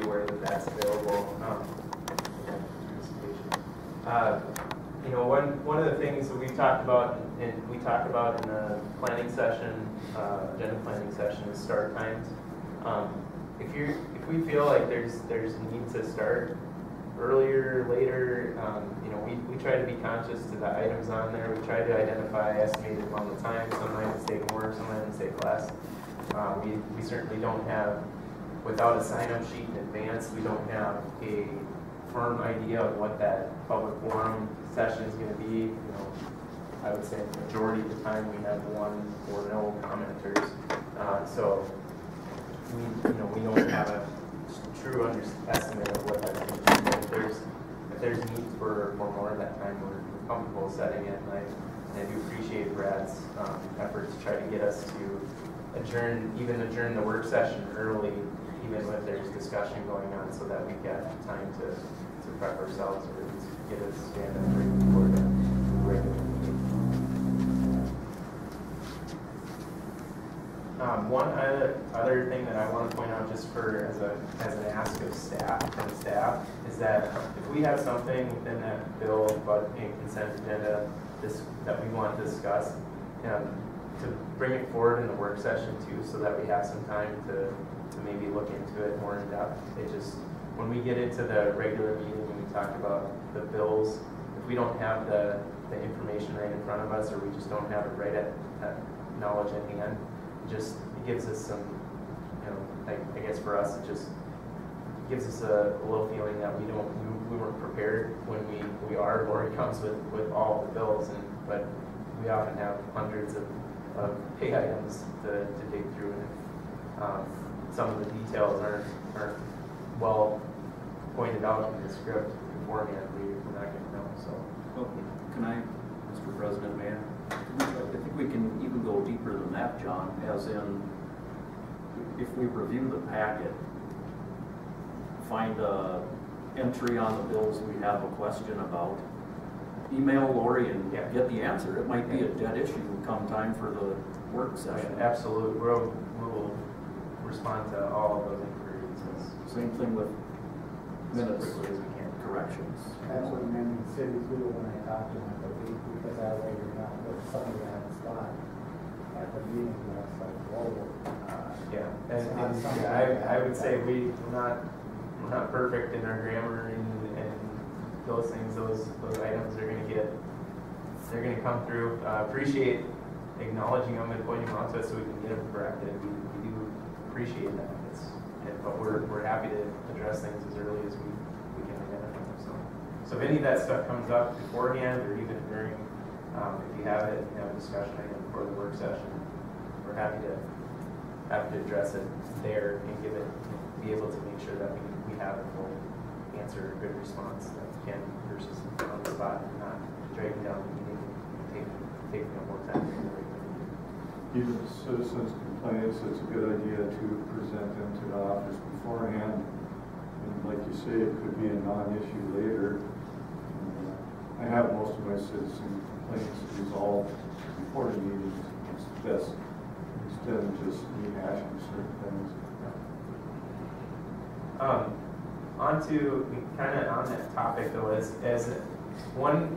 aware that that's available. You know, one of the things that we've talked about, and we talked about in the planning session, agenda planning session, is start times. If we feel like there's a need to start earlier, later, you know, we try to be conscious to the items on there. We try to identify estimated amount of time. Some items take more, some items take less. We certainly don't have, without a sign-up sheet in advance, we don't have a firm idea of what that public forum session is going to be. You know, I would say the majority of the time we have one or no commenters. So we don't have a true estimate of what that's going to be. If there's need for more of that time, we're comfortable setting it. And I do appreciate Brad's effort to try to get us to adjourn the work session early, even if there's discussion going on, so that we get time to prep ourselves or at least get us stand up right before the regular meeting. One other thing that I want to point out, just as an ask of staff, is that if we have something within that bill, but in consent agenda, that we want to discuss, to bring it forward in the work session too, so that we have some time to maybe look into it more in depth. When we get into the regular meeting and we talk about the bills, if we don't have the information right in front of us, or we just don't have it right at knowledge at hand, it gives us some, you know, I guess for us, it just gives us a little feeling that we weren't prepared when we are. Lori comes with all the bills, but we often have hundreds of pay items to dig through, and some of the details aren't well pointed out in the script beforehand. We're not going to know. So, can I, Mr. President, Mayor? I think we can even go deeper than that, John. As in, if we review the packet, find a entry on the bills we have a question about, email Lori and get the answer. It might be a dead issue come time for the work session. Absolutely. We'll respond to all of those inquiries. Same thing with minutes, as quickly as we can. Corrections. That's what many cities do when I talk to them, I believe, because that way you're not with somebody on the spot at the meeting. That's like, whoa. I would say we're not perfect in our grammar and those things. Those items are going to come through. Appreciate acknowledging them and pointing them out to us so we can get them corrected. We do appreciate that. But we're happy to address things as early as we can identify them. So if any of that stuff comes up beforehand or even during, if you have it, have a discussion item for the work session, we're happy to address it there and be able to make sure that we have a full answer, a good response that we can versus on the spot and not dragging down the meeting and taking up more time. Even citizens' complaints, it's a good idea to present them to the office beforehand. And like you say, it could be a non-issue later. And, I have most of my citizen complaints resolved before the meeting. It's best instead of just rehashing certain things. On that topic though,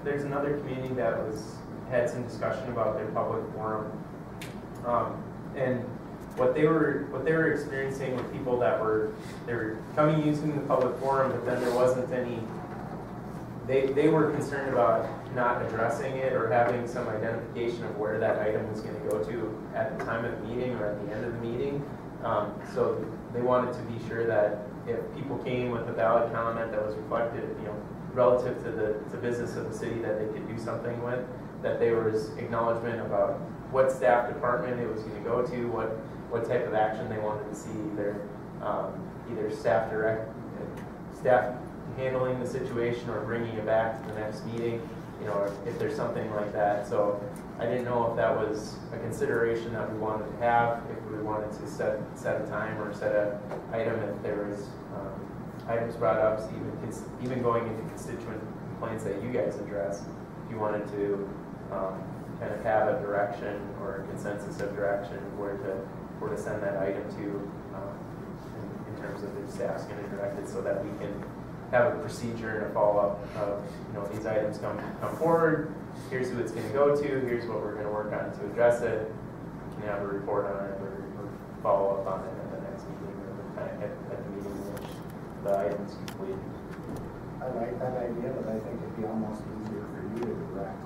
there's another community that had some discussion about their public forum. And what they were experiencing with people they were coming using the public forum, but then there wasn't any. They were concerned about not addressing it or having some identification of where that item was going to go to at the time of the meeting or at the end of the meeting. So they wanted to be sure that if people came with a valid comment that was reflected, relative to the business of the city that they could do something with, that there was acknowledgement about what staff department it was going to go to, what type of action they wanted to see, either staff handling the situation or bringing it back to the next meeting, if there's something like that. So I didn't know if that was a consideration that we wanted to have, if we wanted to set a time or set an item, if there was items brought up, even going into constituent complaints that you guys address, if you wanted to kind of have a direction or a consensus of direction where to send that item to in terms of their staff's gonna direct it, so that we can have a procedure and a follow-up of, these items come forward, here's who it's gonna go to, here's what we're gonna work on to address it. We can have a report on it or follow up on it at the next meeting or the time at the meeting in which the item's complete. I like that idea, but I think it'd be almost easier for you to direct.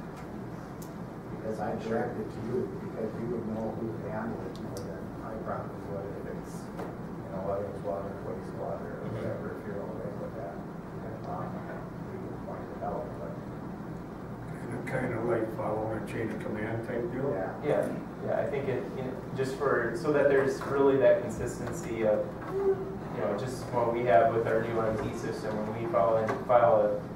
Because I direct it to you, because you would know who to handle it more than I probably would if it's, whether it's water, wastewater, or whatever, if you're okay with that. We would point it out, but. Kind of like following a chain of command type deal? Yeah. Yeah, I think it, just so that there's really that consistency of, just what we have with our new IT system, when we file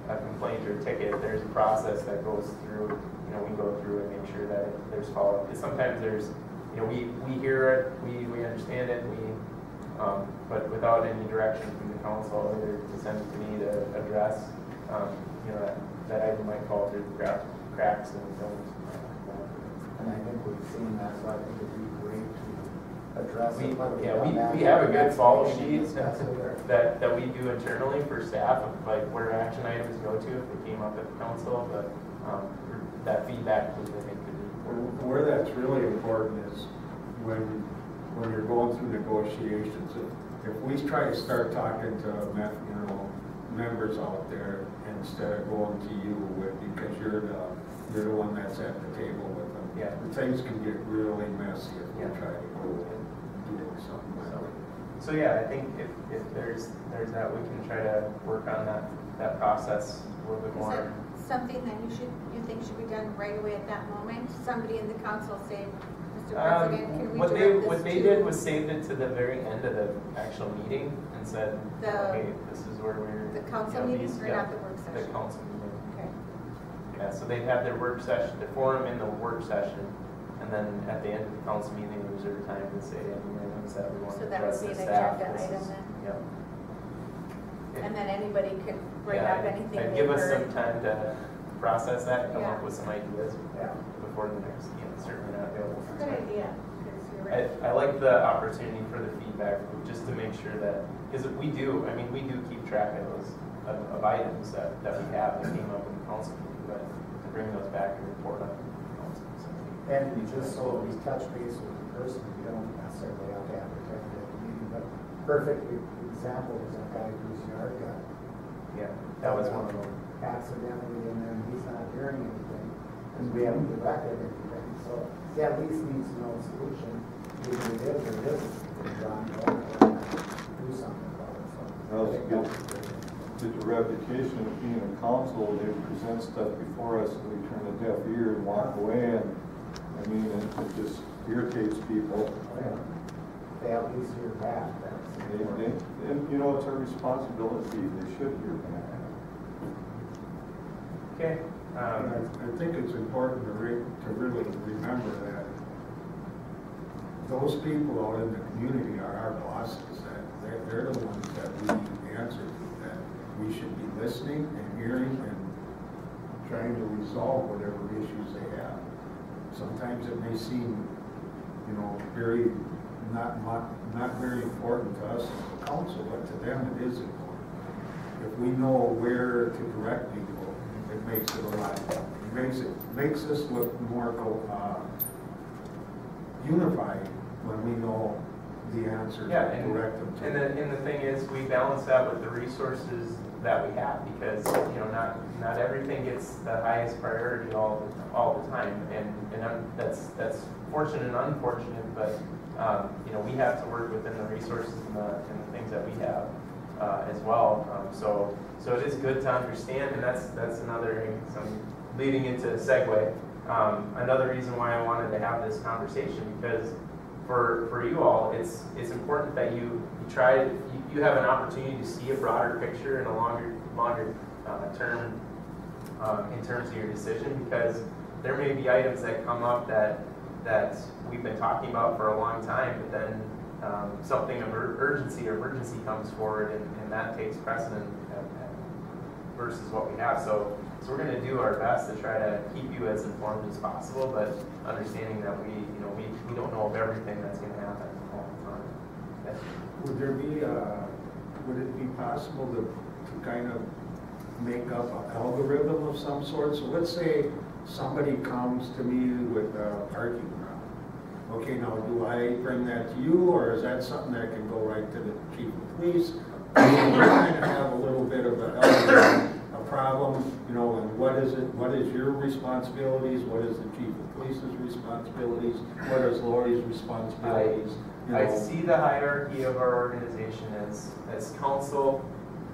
a complaint or ticket, there's a process that goes through, we go through and make sure that there's follow-up. Because sometimes there's, we hear it, we understand it, but without any direction from the council, either to send it to me to address, that item might fall through the cracks and don't. And I think we've seen that, so I think it'd be great to address it. We have a good follow sheet that we do internally for staff of like where action items go to if they came up at the council, but that feedback loop I think could be important. Where that's really important is when you're going through negotiations. If we try to start talking to members out there instead of going to you because you're the one that's at the table with them. Yeah. Things can get really messy if we try to go doing something like that. So yeah, I think if there's that, we can try to work on that process a little bit Is more. that something that you think should be done right away at that moment? Somebody in the council say, Mr. President, can we What direct they did was saved it to the very end of the actual meeting and said, okay, this is where we're. The council meeting or not the work The session? council meeting. Okay. Yeah, so they'd have their work session, the forum in the work session, and then at the end of the council meeting, they reserve time to say any items that we want So to that address would be the an staff. agenda This item is- then? Yep. And then anybody could bring Yeah, up anything I'd they give us heard. some time to process that, come up Yeah. with some ideas Yeah. before the next, certainly not available. It's a good idea, because you're right. I like the opportunity for the feedback, just to make sure that, because we do keep track of those, of items that we have that came up in the council meeting, but to bring those back and report on the council. So. And just so we touch base with the person, we don't necessarily have to advertise it at the meeting, but perfect example is that guy whose yard got Yeah, that was one of them. accidentally, and then he's not hearing anything, because we haven't directed anything, so he at least needs to know a solution, either it is or it isn't, and John will do something about it, so. Well, I think it's good. that's great. Get the reputation of being a council, they present stuff before us, and we turn a deaf ear and walk away, and, it just irritates people. Yeah. They at least hear back, And, it's our responsibility, they should hear back. Okay. I think it's important to really remember that those people out in the community are our bosses, that they're the ones that we answer to, that we should be listening and hearing and trying to resolve whatever issues they have. Sometimes it may seem, very not very important to us as a council, but to them it is important. If we know where to direct people, it makes it a lot, makes us look more unified when we know the answer to direct them to. And the thing is, we balance that with the resources that we have, because not everything gets the highest priority all the time, and that's fortunate and unfortunate, but we have to work within the resources and the things that we have as well. So it is good to understand, and that's another leading into a segue. Another reason why I wanted to have this conversation, because for you all, it's important that you have an opportunity to see a broader picture and a longer term in terms of your decision, because there may be items that come up that we've been talking about for a long time, but then something of urgency or emergency comes forward, and that takes precedent versus what we have. So we're going to do our best to try to keep you as informed as possible, but understanding that we don't know of everything that's going to happen all the time. Would there be would it be possible to kind of make up an algorithm of some sort? So let's say somebody comes to me with a parking problem. Okay, now do I bring that to you, or is that something that can go right to the chief of police? We kind of have a little bit of a problem, you know, and what is it, what is your responsibilities, what is the chief of police's responsibilities, what is Lori's responsibilities? You I know. see the hierarchy of our organization as council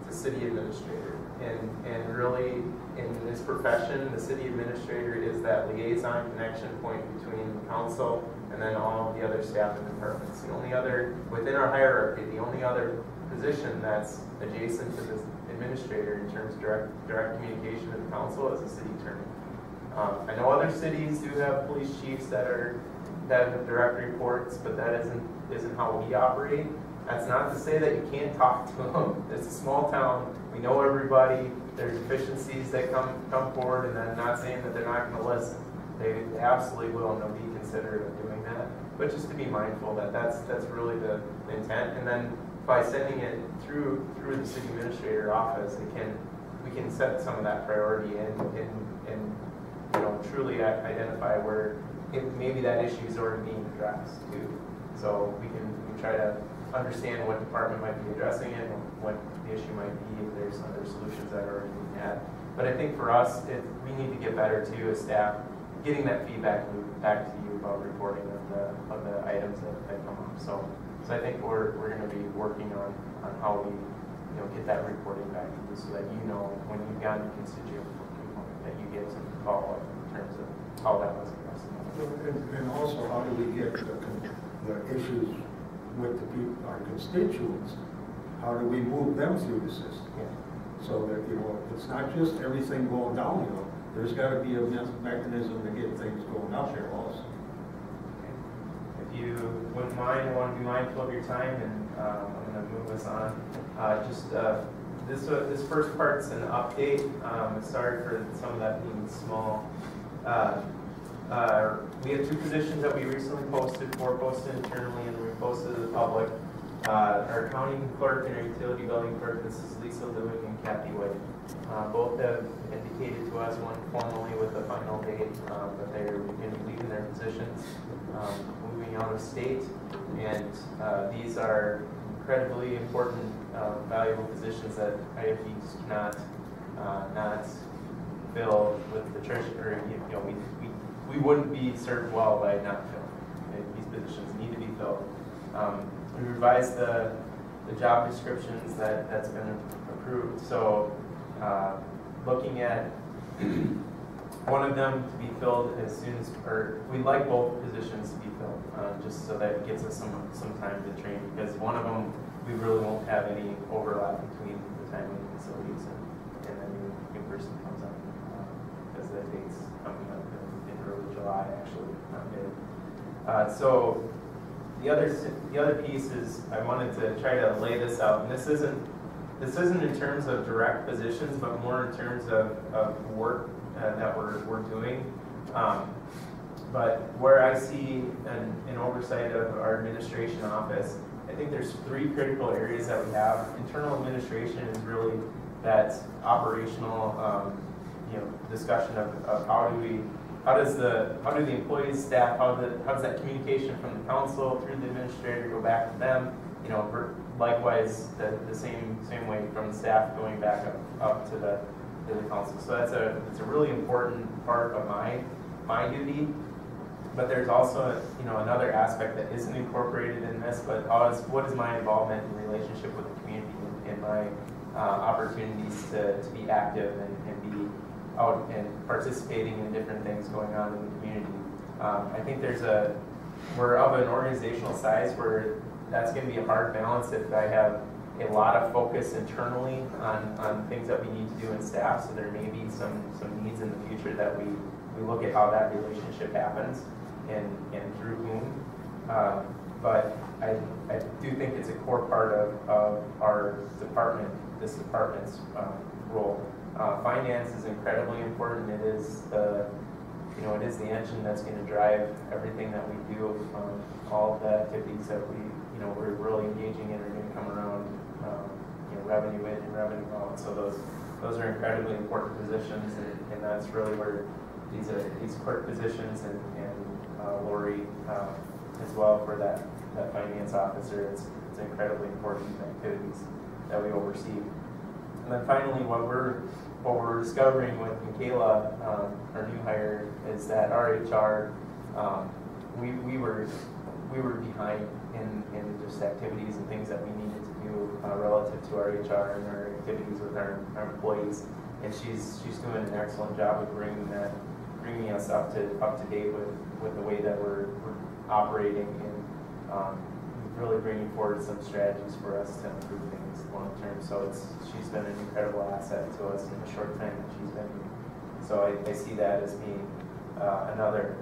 to city administrator. And really, in this profession, the city administrator is that liaison connection point between the council and then all of the other staff and departments. The only other, within our hierarchy, the only other position that's adjacent to the administrator in terms of direct communication with the council is the city attorney. I know other cities do have police chiefs that have direct reports, but that isn't how we operate. That's not to say that you can't talk to them. It's a small town. We know everybody. There's efficiencies that come forward, and I'm not saying that they're not going to listen. They absolutely will, and they'll be considerate of doing that. But just to be mindful that that's really the intent. And then by sending it through the city administrator office, we can set some of that priority and you know, truly identify where maybe that issue is already being addressed too. So we can try to understand what department might be addressing it and what the issue might be if there's other solutions that are already being had. But I think for us, we need to get better too as staff, getting that feedback loop back to you about reporting of the items that come up. So I think we're going to be working on how we get that reporting back to you so that you know when you've gotten a constituent that you get some follow-up in terms of how that was addressed. And also, how do we get the issues with the people, our constituents? How do we move them through the system? Yeah. So that, it's not just everything going downhill. There's got to be a mechanism to get things going up there also. If you wouldn't mind, I want to be mindful of your time, and I'm going to move us on. This first part's an update. Sorry for some of that being small. We have 2 positions that we recently posted, 4 posted internally and we posted to the public. Our accounting clerk and our utility building clerk, this is Lisa Lewing and Kathy White. Both have indicated to us, one formally with a final date, that they're going to be leaving their positions, moving out of state. And these are incredibly important, valuable positions that IFBs cannot not fill with the treasurer. We wouldn't be served well by not filling. These positions need to be filled. We revised the job descriptions that's been approved. So looking at one of them to be filled as soon as, or we'd like both positions to be filled, just so that it gives us some time to train, because one of them we really won't have any overlap between the time in the facilities and then the new person comes up, because the date's coming up in early July, actually, not mid. So the other piece is I wanted to try to lay this out, and this isn't in terms of direct positions, but more in terms of work that we're doing. But where I see an oversight of our administration office, I think there's 3 critical areas that we have. Internal administration is really that operational discussion of how do the employees, staff, how does that communication from the council through the administrator go back to them? Likewise, the same way from the staff going back up to the council. So it's a really important part of my duty. But there's also another aspect that isn't incorporated in this, but what is my involvement in relationship with the community and my opportunities to be active and be out and participating in different things going on in the community. I think we're of an organizational size where that's going to be a hard balance if I have a lot of focus internally on things that we need to do in staff. So there may be some needs in the future that we look at how that relationship happens and through whom. But I do think it's a core part of our department, this department's role. Finance is incredibly important. It is the the engine that's going to drive everything that we do. All of the activities that we're really engaging in are going to come around revenue in and revenue out. So those are incredibly important positions, and that's really where these clerk positions and Lori as well for that finance officer. It's incredibly important activities that we oversee. And then finally, what we're discovering with Michaela, our new hire, is that our HR, we were behind in just activities and things that we needed to do relative to our HR and our activities with our employees. And she's doing an excellent job of bringing us up to date with the way that we're operating, and really bringing forward some strategies for us to improve things long term. So she's been an incredible asset to us in the short time that she's been here. So I see that as being another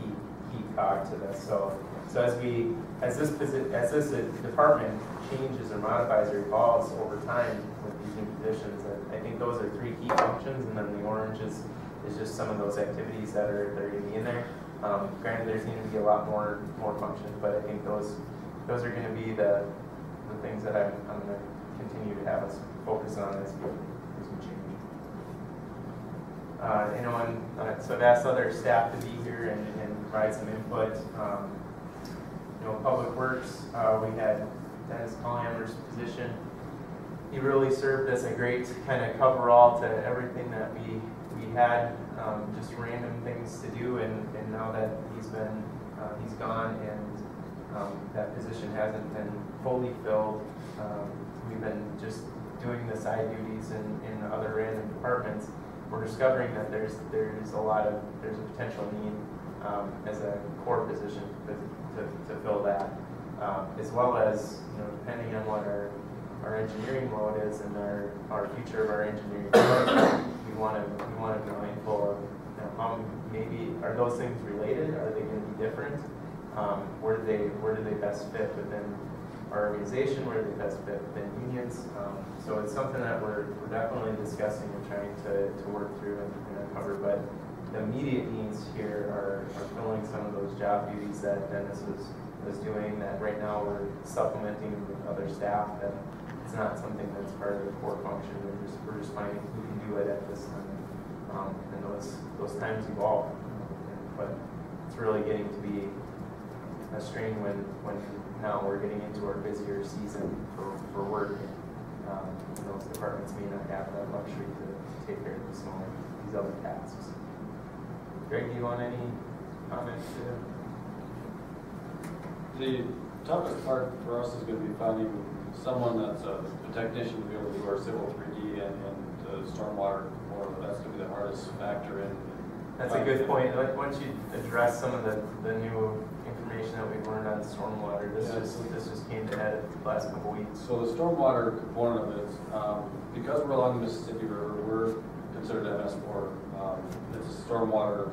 key cog to this. So as this department changes or modifies or evolves over time with these new positions, I think those are three key functions, and then the orange is just some of those activities that are going to be in there. Granted, there's going to be a lot more functions, but I think those are going to be the things that I'm going to continue to have us focus on as we change. So I've asked other staff to be here and provide some input. Public Works, we had Dennis Collhammer's position. He really served as a great kind of coverall to everything that we had, just random things to do, and now that he's gone and that position hasn't been fully filled, we've been just doing the side duties in other random departments. We're discovering that there's a potential need as a core position to fill that, as well as depending on what our engineering load is and our future of our engineering department, we want to be mindful of how maybe are those things related? Are they going to be different? Where do they best fit within our organization? Where do they best fit within unions? So it's something that we're definitely discussing and trying to work through and uncover. But the immediate needs here are filling some of those job duties that Dennis was doing, that right now we're supplementing with other staff, that it's not something that's part of the core function. We're just finding who can do it at this time. And those times evolve. But it's really getting to be a strain when now we're getting into our busier season for work. And those departments may not have that luxury to take care of these other tasks. Greg, do you want any comments to that? The toughest part for us is going to be finding someone that's a technician to be able to do our civil 3D and stormwater. That's going to be the hardest factor in. That's a good point. Once you address some of the new information that we've learned on stormwater, this just came to head the last couple of weeks. So the stormwater component of it, because we're along the Mississippi River, we're considered MS4. It's stormwater.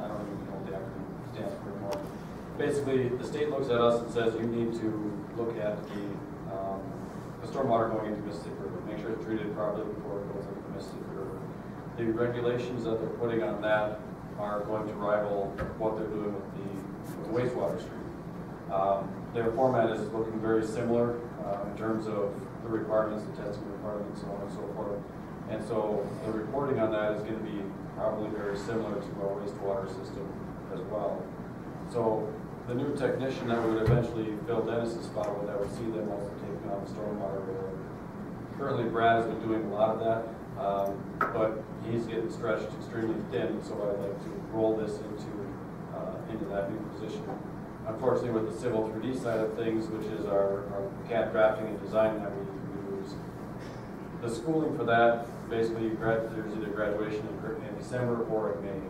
I don't even know what the acronym stands for anymore. Basically, the state looks at us and says you need to look at the stormwater going into Mississippi River. Make sure it's treated properly before it goes into the Mississippi River. The regulations that they're putting on that are going to rival what they're doing with the wastewater stream. Their format is looking very similar in terms of the requirements, the testing requirements, so on and so forth. And so the reporting on that is going to be probably very similar to our wastewater system as well. So the new technician that would eventually fill Dennis's spot with, I would see them also taking on the stormwater role. Currently, Brad has been doing a lot of that, but he's getting stretched extremely thin, so I'd like to roll this into that new position. Unfortunately, with the civil 3D side of things, which is our CAD drafting and design that we use, the schooling for that, basically there's either graduation in December or in May.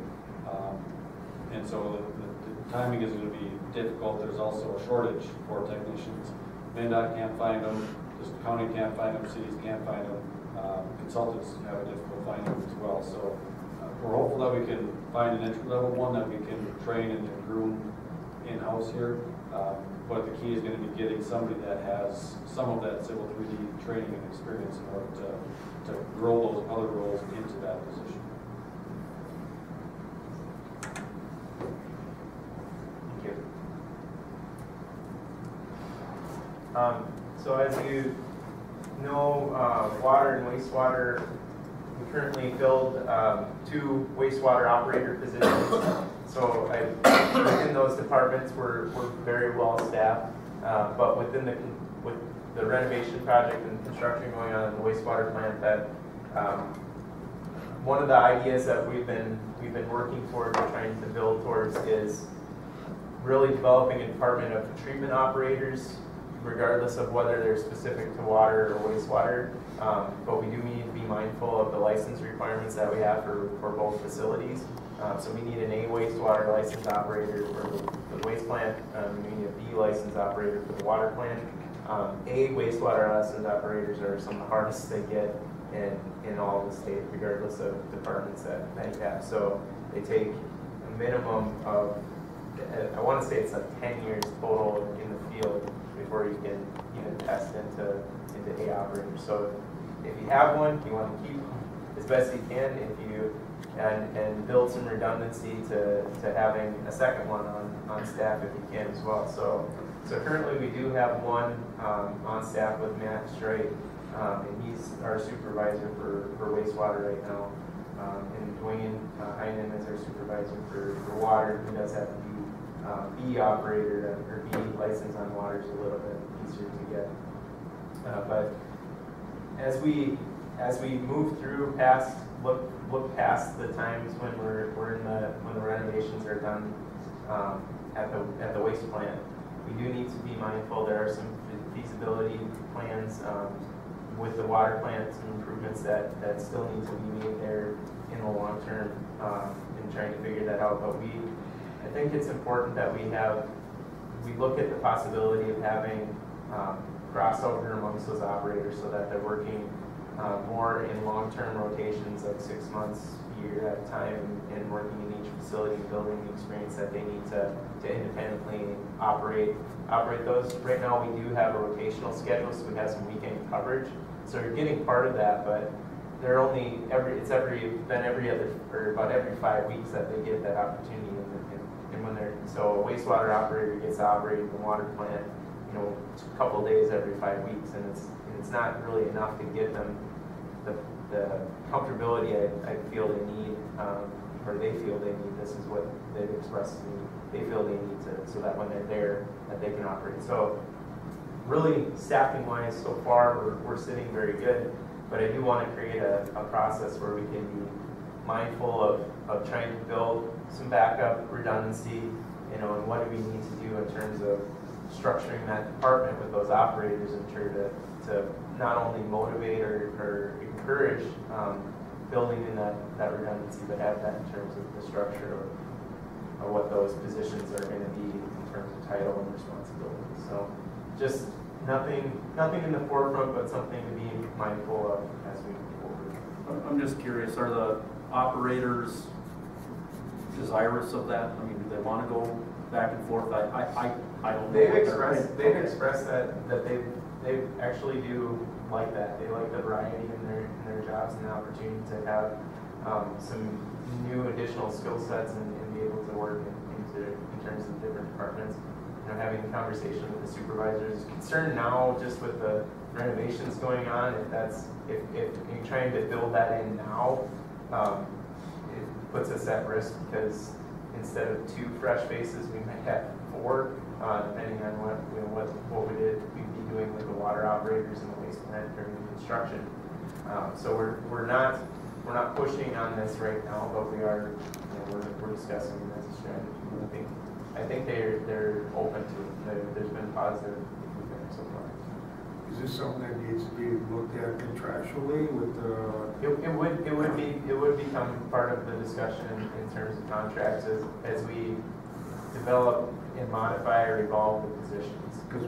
And so the timing is going to be difficult. There's also a shortage for technicians. MnDOT can't find them, the county can't find them, cities can't find them. Consultants have a difficult finding them as well. So we're hopeful that we can find an entry-level one that we can train and groom in-house here. But the key is going to be getting somebody that has some of that civil 3D training and experience in order to grow those other roles into that position. Thank you. So as you water and wastewater. We currently filled 2 wastewater operator positions. So within those departments, we're very well staffed. But with the renovation project and construction going on in the wastewater plant, that one of the ideas that we've been working towards or trying to build towards is really developing a department of treatment operators, regardless of whether they're specific to water or wastewater. But we do need to be mindful of the license requirements that we have for both facilities. So we need an A wastewater license operator for the waste plant. We need a B license operator for the water plant. A wastewater license operators are some of the hardest they get in all of the state, regardless of departments that you have. So they take a minimum of, I want to say it's like 10 years total in the field before you can even test into A operators. So if you have one, you want to keep as best you can. And build some redundancy to having a second one on staff if you can as well. So currently we do have one on staff with Matt Straight, and he's our supervisor for wastewater right now. And Dwayne Heinen is our supervisor for water. He does have to be B operator or B license on water is a little bit easier to get. But as we move through look past the times when when the renovations are done at the waste plant, we do need to be mindful. There are some feasibility plans with the water plant, some improvements that still need to be made there in the long term, in trying to figure that out. But I think it's important that we look at the possibility of having crossover amongst those operators so that they're working more in long-term rotations, like 6 months, a year at a time, and working in each facility, building the experience that they need to independently operate those. Right now, we do have a rotational schedule, so we have some weekend coverage. So you're getting part of that, but they're only about every 5 weeks that they get that opportunity. So a wastewater operator gets to operate in the water plant, a couple of days every 5 weeks, and it's not really enough to give them the comfortability I feel they need, or they feel they need. This is what they've expressed to me. They feel they need to, so that when they're there, that they can operate. So really, staffing-wise, so far, we're sitting very good, but I do want to create a process where we can be mindful of trying to build some backup redundancy, and what do we need to do in terms of structuring that department with those operators and try to not only motivate or encourage building in that redundancy, but have that in terms of the structure of what those positions are going to be in terms of title and responsibility. So just nothing in the forefront, but something to be mindful of as we move forward. I'm just curious, are the operators desirous of that? I mean, do they want to go back and forth? I don't know. They've expressed that they actually do like that. They like the variety in their jobs and the opportunity to have some new additional skill sets and be able to work in terms of different departments. Having a conversation with the supervisors. Concerned now, just with the renovations going on, if you're trying to build that in now, it puts us at risk, because instead of 2 fresh faces, we might have 4, depending on what we'd be doing with the water operators in the waste plant during the construction. So we're not pushing on this right now, but we are we're discussing it as a strategy. I think they're open to it. There's been positive feedback so far. Is this something that needs to be looked at contractually with the? It would become part of the discussion in terms of contracts as we develop and modify or evolve the positions. Because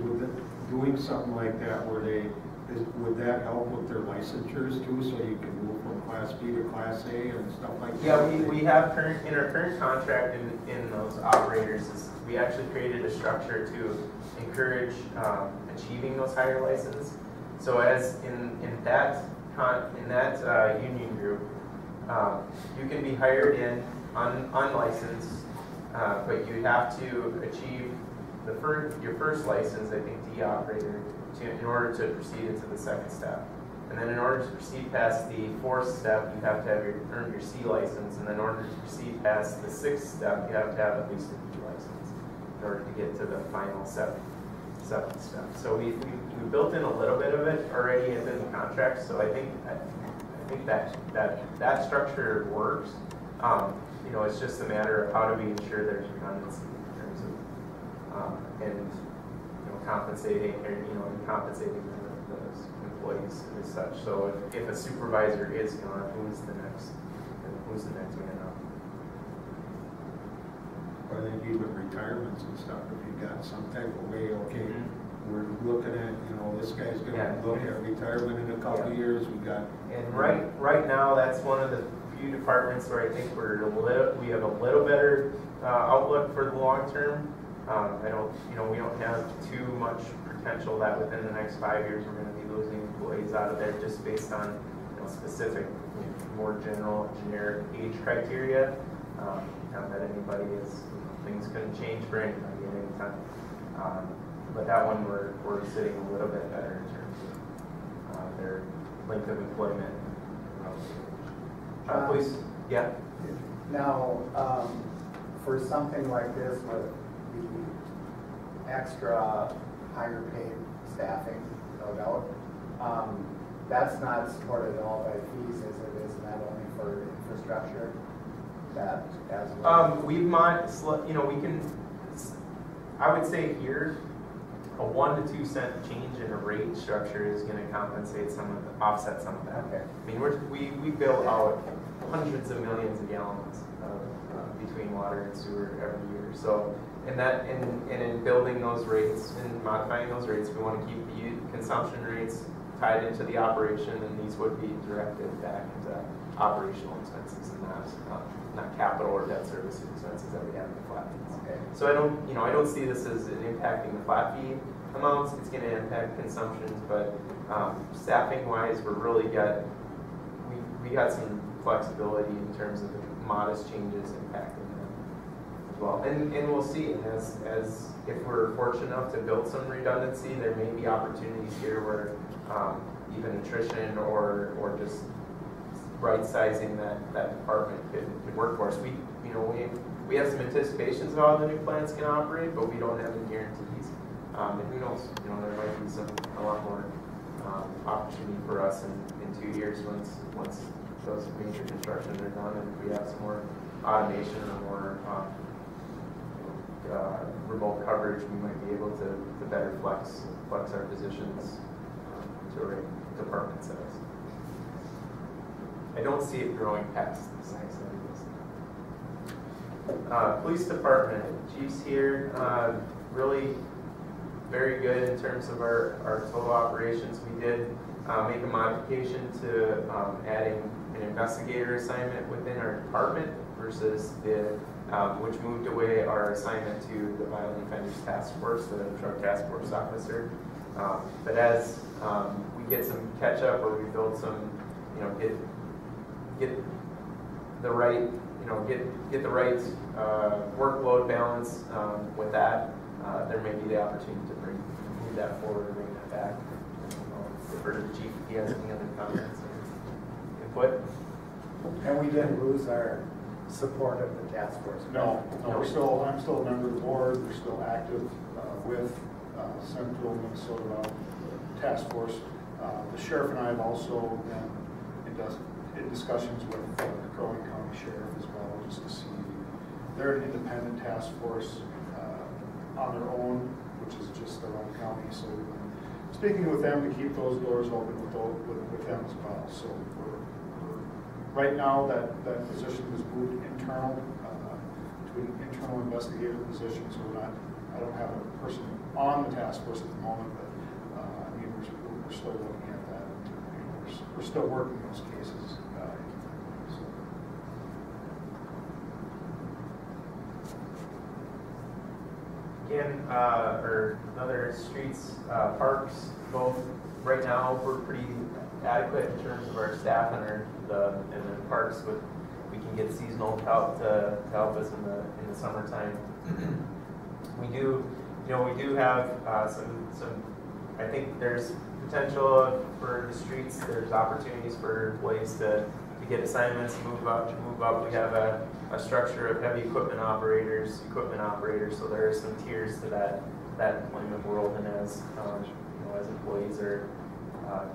doing something like that, would that help with their licensures too, so you can move from Class B to Class A and stuff like that? Yeah, we have in our current contract in those operators, we actually created a structure to encourage achieving those higher licenses. So as in that union group, you can be hired in unlicensed, but you have to achieve your first license, I think D operator, in order to proceed into the second step. And then in order to proceed past the fourth step, you have to have earn your C license. And then in order to proceed past the sixth step, you have to have at least a B license in order to get to the final seventh step. So we built in a little bit of it already into the contract. So I think that structure works. You know, it's just a matter of how do we ensure there's redundancy in terms of and you know compensating those employees as such. So if a supervisor is gone, who's the next man up? I think even retirements and stuff, if you got some type of way, okay, we're looking at, you know, this guy's gonna look at retirement in a couple of years, we got. And right now, that's one of the few departments where I think we have a little better outlook for the long term. We don't have too much potential that within the next 5 years we're going to be losing employees out of there just based on specific, more generic age criteria. Not that anybody is, things couldn't change for anybody at any time. But that one we're sitting a little bit better in terms of their length of employment. Please, yeah. Now, for something like this with the extra higher paid staffing, no doubt, that's not supported at all by fees as it is not only for infrastructure, that as well. We can, I would say here, a 1 to 2 cent change in a rate structure is going to offset some of that. Okay. I mean, we bill out hundreds of millions of gallons between water and sewer every year. So, in building those rates and modifying those rates, we want to keep the consumption rates tied into the operation, and these would be directed back into operational expenses and not capital or debt service expenses that we have in the flat fees. Okay. So I don't see this as impacting the flat fee amounts. It's going to impact consumptions, but staffing wise, we got some flexibility in terms of the modest changes impacting them as well. And we'll see. And as if we're fortunate enough to build some redundancy, there may be opportunities here where even attrition or just right sizing that department could work for us. We have some anticipations of how the new plant's going to operate, but we don't have any guarantees. And who knows? There might be a lot more opportunity for us in 2 years once those major constructions are done, and if we have some more automation or more remote coverage, we might be able to better flex our positions to a department size. I don't see it growing past the size that it is. Police department, chief's here, really very good in terms of our total operations. We did make a modification to adding an investigator assignment within our department versus which moved away our assignment to the Violent Offenders Task Force, the Drug Task Force officer. But as we get some catch up or we build some, get the right, get the right workload balance with that, there may be the opportunity to move that forward and bring that back. Defer to the chief if he has any other comments or input. And we didn't lose our support of the task force. No, I'm still a member of the board. We're still active with Central Minnesota Task Force. The sheriff and I have also been in discussions with the Crow Wing County Sheriff as well, just to see. They're an independent task force on their own, which is just their own county. So we've been speaking with them to keep those doors open with them as well. So right now that position was moved internal to an internal investigator position. So I don't have a person on the task force at the moment, but we're still looking at that. We're still working those cases. Again, or other streets, parks, both right now we're pretty adequate in terms of our staff and the parks. We can get seasonal help to help us in the summertime. We do have some I think there's potential for the streets, there's opportunities for employees to get assignments, move up. We have a structure of heavy equipment operators, so there are some tiers to that employment world, and as as employees are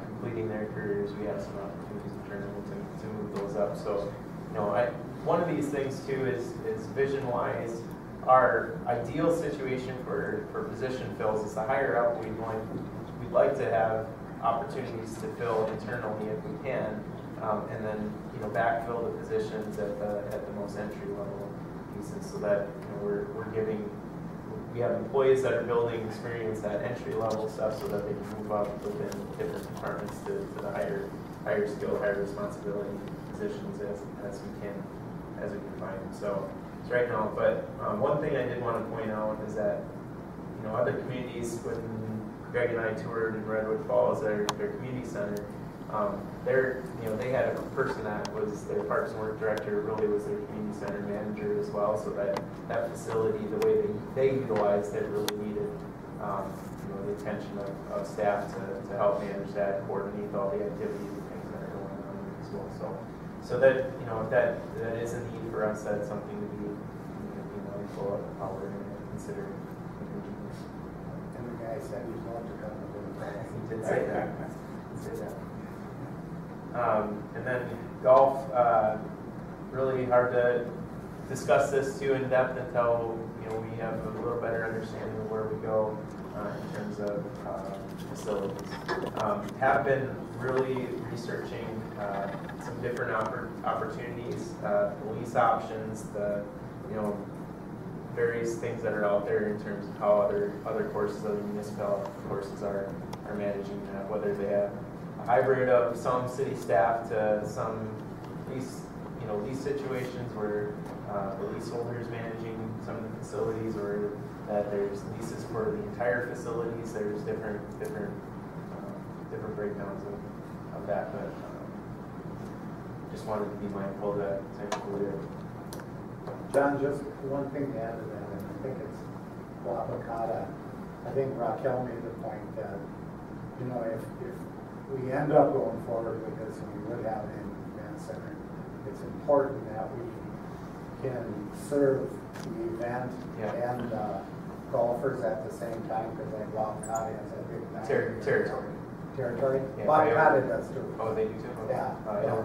completing their careers, we have some opportunities internally to move those up. So, one of these things too is vision-wise, our ideal situation for position fills is the higher up we'd like to have opportunities to fill internally if we can, and then backfill the positions at the most entry level pieces, so that we have employees that are building experience at entry level stuff, so that they can move up within different departments to the higher skill, higher responsibility positions as we can find them. So it's right now. But one thing I did want to point out is that other communities, when Greg and I toured in Redwood Falls, their community center, they had a person that was their Parks and Work director, really was their community center manager as well, so that facility, the way they utilized it, really needed the attention of staff to help manage that, coordinate all the activities and things that are going on as well. So that if that is a need for us, that's something to be mindful of how we're going to consider. And the guy said he's going to come with it. He did say that. And then golf, really hard to discuss this too in depth until we have a little better understanding of where we go in terms of facilities. Have been really researching some different opportunities, the lease options, the various things that are out there in terms of how other courses, other municipal courses are managing that, whether they have a hybrid of some city staff to some lease situations where the leaseholder is managing some of the facilities, or that there's leases for the entire facilities. There's different breakdowns of that, but just wanted to be mindful that to include it. John, just one thing to add to that, and I think it's Wapakata. I think Raquel made the point that, if we end up going forward with this and we would have an event center, it's important that we can serve the event and golfers at the same time, because like Wapakata has that big territory. Yeah, Wapakata does too. Oh, they do too? Okay. Yeah. I know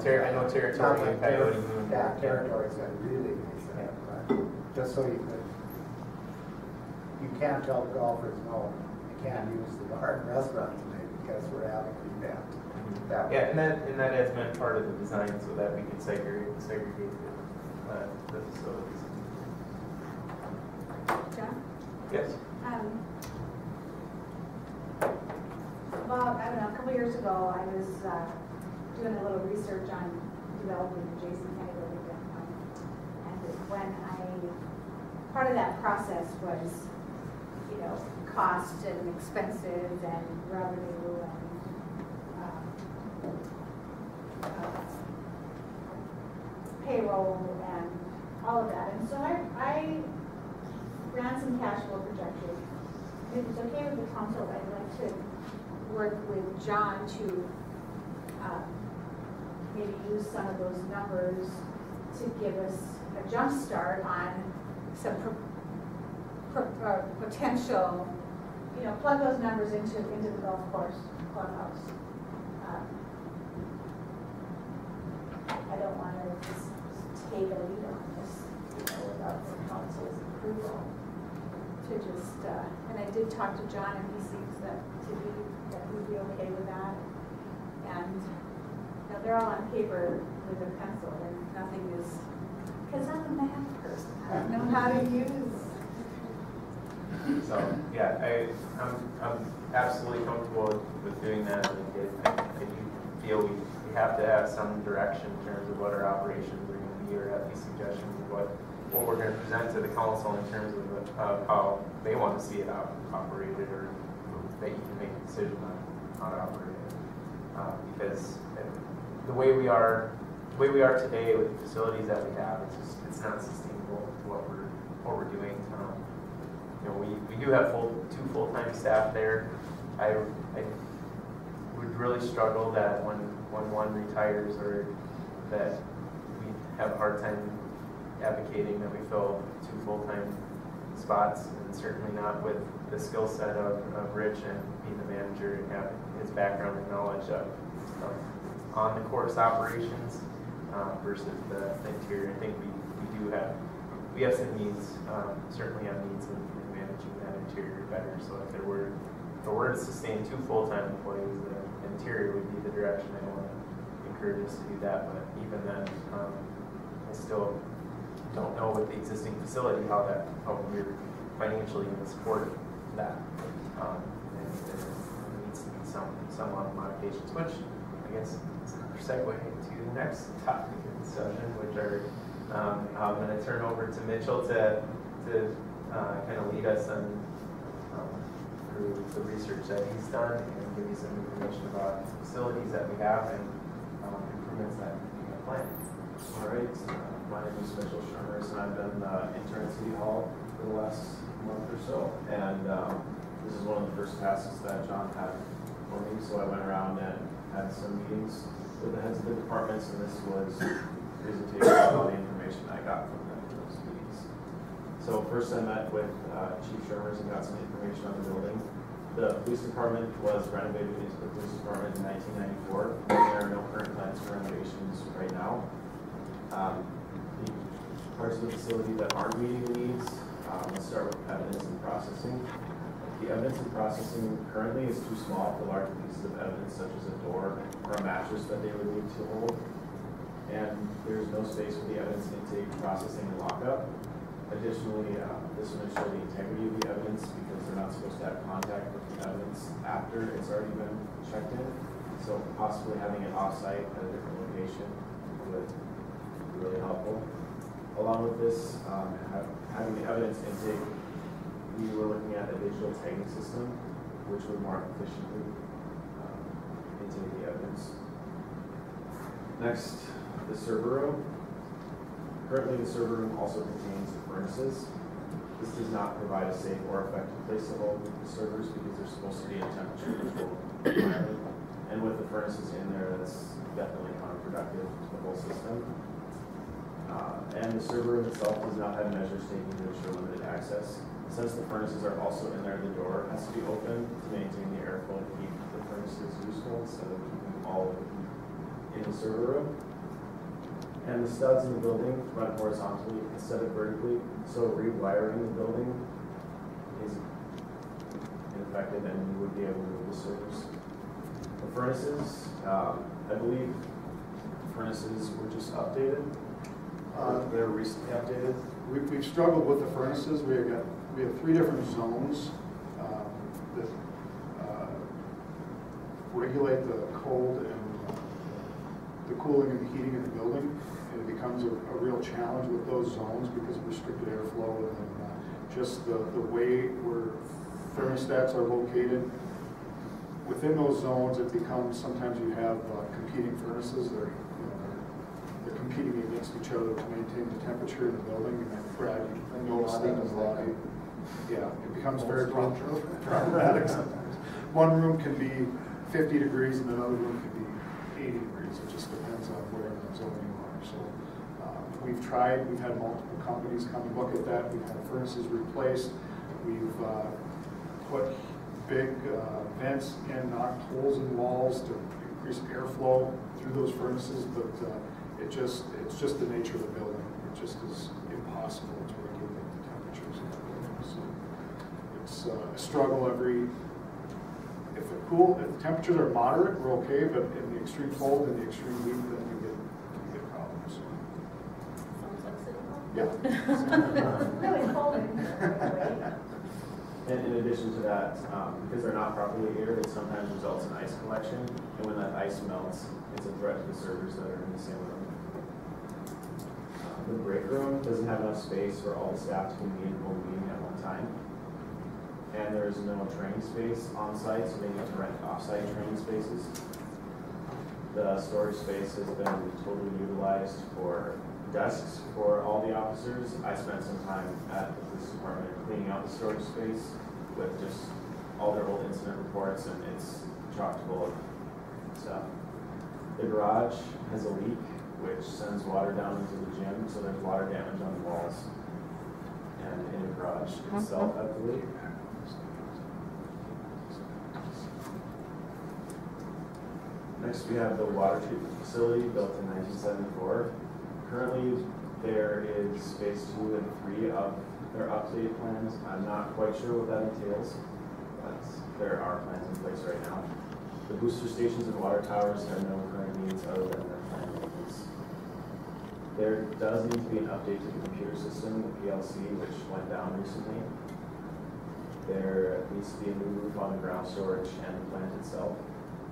territory and Coyote Moon. Yeah, territory's got really nice there, but just so you can't tell the golfers, no, you can't use the bar and restaurant today because we're having an event. Yeah, and that has been part of the design so that we can segregate the facilities. John? Yes. Well, I don't know, a couple years ago, I was doing a little research on developing adjacent county building. And when part of that process was, cost and expenses and revenue and payroll and all of that. And so I ran some cash flow projections. If it's okay with the council, I'd like to work with John to maybe use some of those numbers to give us a jump start on some potential, plug those numbers into the golf course clubhouse. I don't want to just take a lead on this, without the council's approval. To just, and I did talk to John, and he seems that he'd be okay with that. And they're all on paper with a pencil, and nothing is, because I'm a math person. I don't know how to use. So yeah, I'm absolutely comfortable with doing that. I do feel we have to have some direction in terms of what our operations are going to be, or at least suggestions of what we're going to present to the council in terms of how they want to see it operated, or that you can make a decision on how to operate it. Because the way we are today with the facilities that we have, it's not sustainable to what we're doing. We do have two full-time staff there. I would really struggle that when one retires, or that we have a hard time advocating that we fill 2 full-time spots, and certainly not with the skill set of Rich and being the manager and having his background and knowledge of on the course operations versus the interior. I think we have some needs, certainly have needs in managing that interior better. So if there were to sustain 2 full-time employees, the interior would be the direction I want to encourage us to do that. But even then, I still don't know with the existing facility how we're financially going to support that. And there needs to be some modifications, which I guess is another segue to the next topic of discussion, which are I'm going to turn over to Mitchell to kind of lead us through the research that he's done and give you some information about facilities that we have and improvements that we have planned. All right, my name is Mitchell Shermers, and I've been intern at City Hall for the last month or so. And this is one of the first tasks that John had for me, so I went around and had some meetings with the heads of the departments, and this was a presentation of all the information I got from them in those meetings. So first I met with Chief Shermers and got some information on the building. The police department was renovated into the police department in 1994. There are no current plans for renovations right now. The parts of the facility that aren't meeting the needs, let's start with evidence and processing. The evidence and processing currently is too small for large pieces of evidence such as a door or a mattress that they would need to hold. And there's no space for the evidence intake, processing, and lockup. Additionally, this will ensure the integrity of the evidence because they're not supposed to have contact with the evidence after it's already been checked in. So possibly having it off-site at a different location would be really helpful. Along with this, having the evidence intake, we were looking at a digital tagging system which would more efficiently intake the evidence. Next, the server room. Currently, the server room also contains furnaces. This does not provide a safe or effective place to hold the servers because they're supposed to be in a temperature controlled environment. And with the furnaces in there, that's definitely counterproductive to the whole system. And the server room itself does not have measures taken to ensure limited access. Since the furnaces are also in there, the door has to be open to maintain the airflow and keep the furnaces useful instead of keeping all of them in the server room. And the studs in the building run horizontally instead of vertically, so rewiring the building is ineffective and we would be able to move the servers. The furnaces, I believe furnaces were just updated. They were recently updated. We've struggled with the furnaces. We have 3 different zones that regulate the cold and the cooling and the heating in the building. And it becomes a real challenge with those zones because of restricted airflow and just the way where thermostats are located. Within those zones, it becomes sometimes you have competing furnaces. They're competing against each other to maintain the temperature in the building. And Brad, you notice that in the lobby. Yeah, it becomes very problematic sometimes. One room can be 50 degrees and another room can be 80 degrees. It just depends on where in the zoning you are. So we've had multiple companies come and look at that. We've had furnaces replaced. We've put big vents and knocked holes in walls to increase airflow through those furnaces, but it's just the nature of the building. It just is impossible to regulate the temperatures in the building. So it's a struggle if the temperatures are moderate, we're okay, but in the extreme cold and the extreme heat, then we get problems. Sounds like City Hall. Yeah. Really cold in here, right? And in addition to that, because they're not properly aired, it sometimes results in ice collection. And when that ice melts, it's a threat to the servers that are in the same room. The break room doesn't have enough space for all the staff to convene and hold a meeting at one time. And there is no training space on site, so they need to rent off-site training spaces. The storage space has been totally utilized for desks for all the officers. I spent some time at the police department cleaning out the storage space with just all their old incident reports, and it's chock full of stuff. The garage has a leak, which sends water down into the gym, so there's water damage on the walls and in the garage itself, I believe. Next, we have the water treatment facility built in 1974. Currently, there is phase 2 and 3 of their updated plans. I'm not quite sure what that entails, but there are plans in place right now. The booster stations and water towers have no current needs other than their planned maintenance. There does need to be an update to the computer system, the PLC, which went down recently. There needs to be a new roof on the ground storage and the plant itself,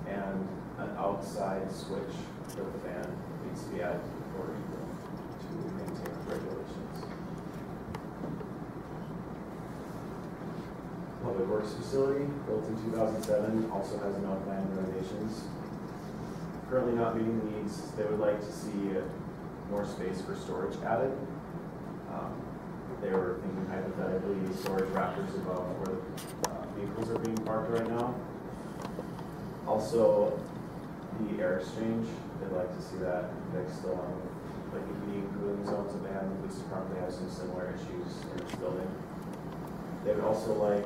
and an outside switch for the fan needs to be added before to maintain regulations. Public Works facility, built in 2007, also has no planned renovations. Currently not meeting the needs. They would like to see more space for storage added. They were thinking hypothetically storage rafters above where the vehicles are being parked right now. Also, the air exchange, they'd like to see that fixed along with like the heating and cooling zones that they have in the police department. They have some similar issues in this building. They would also like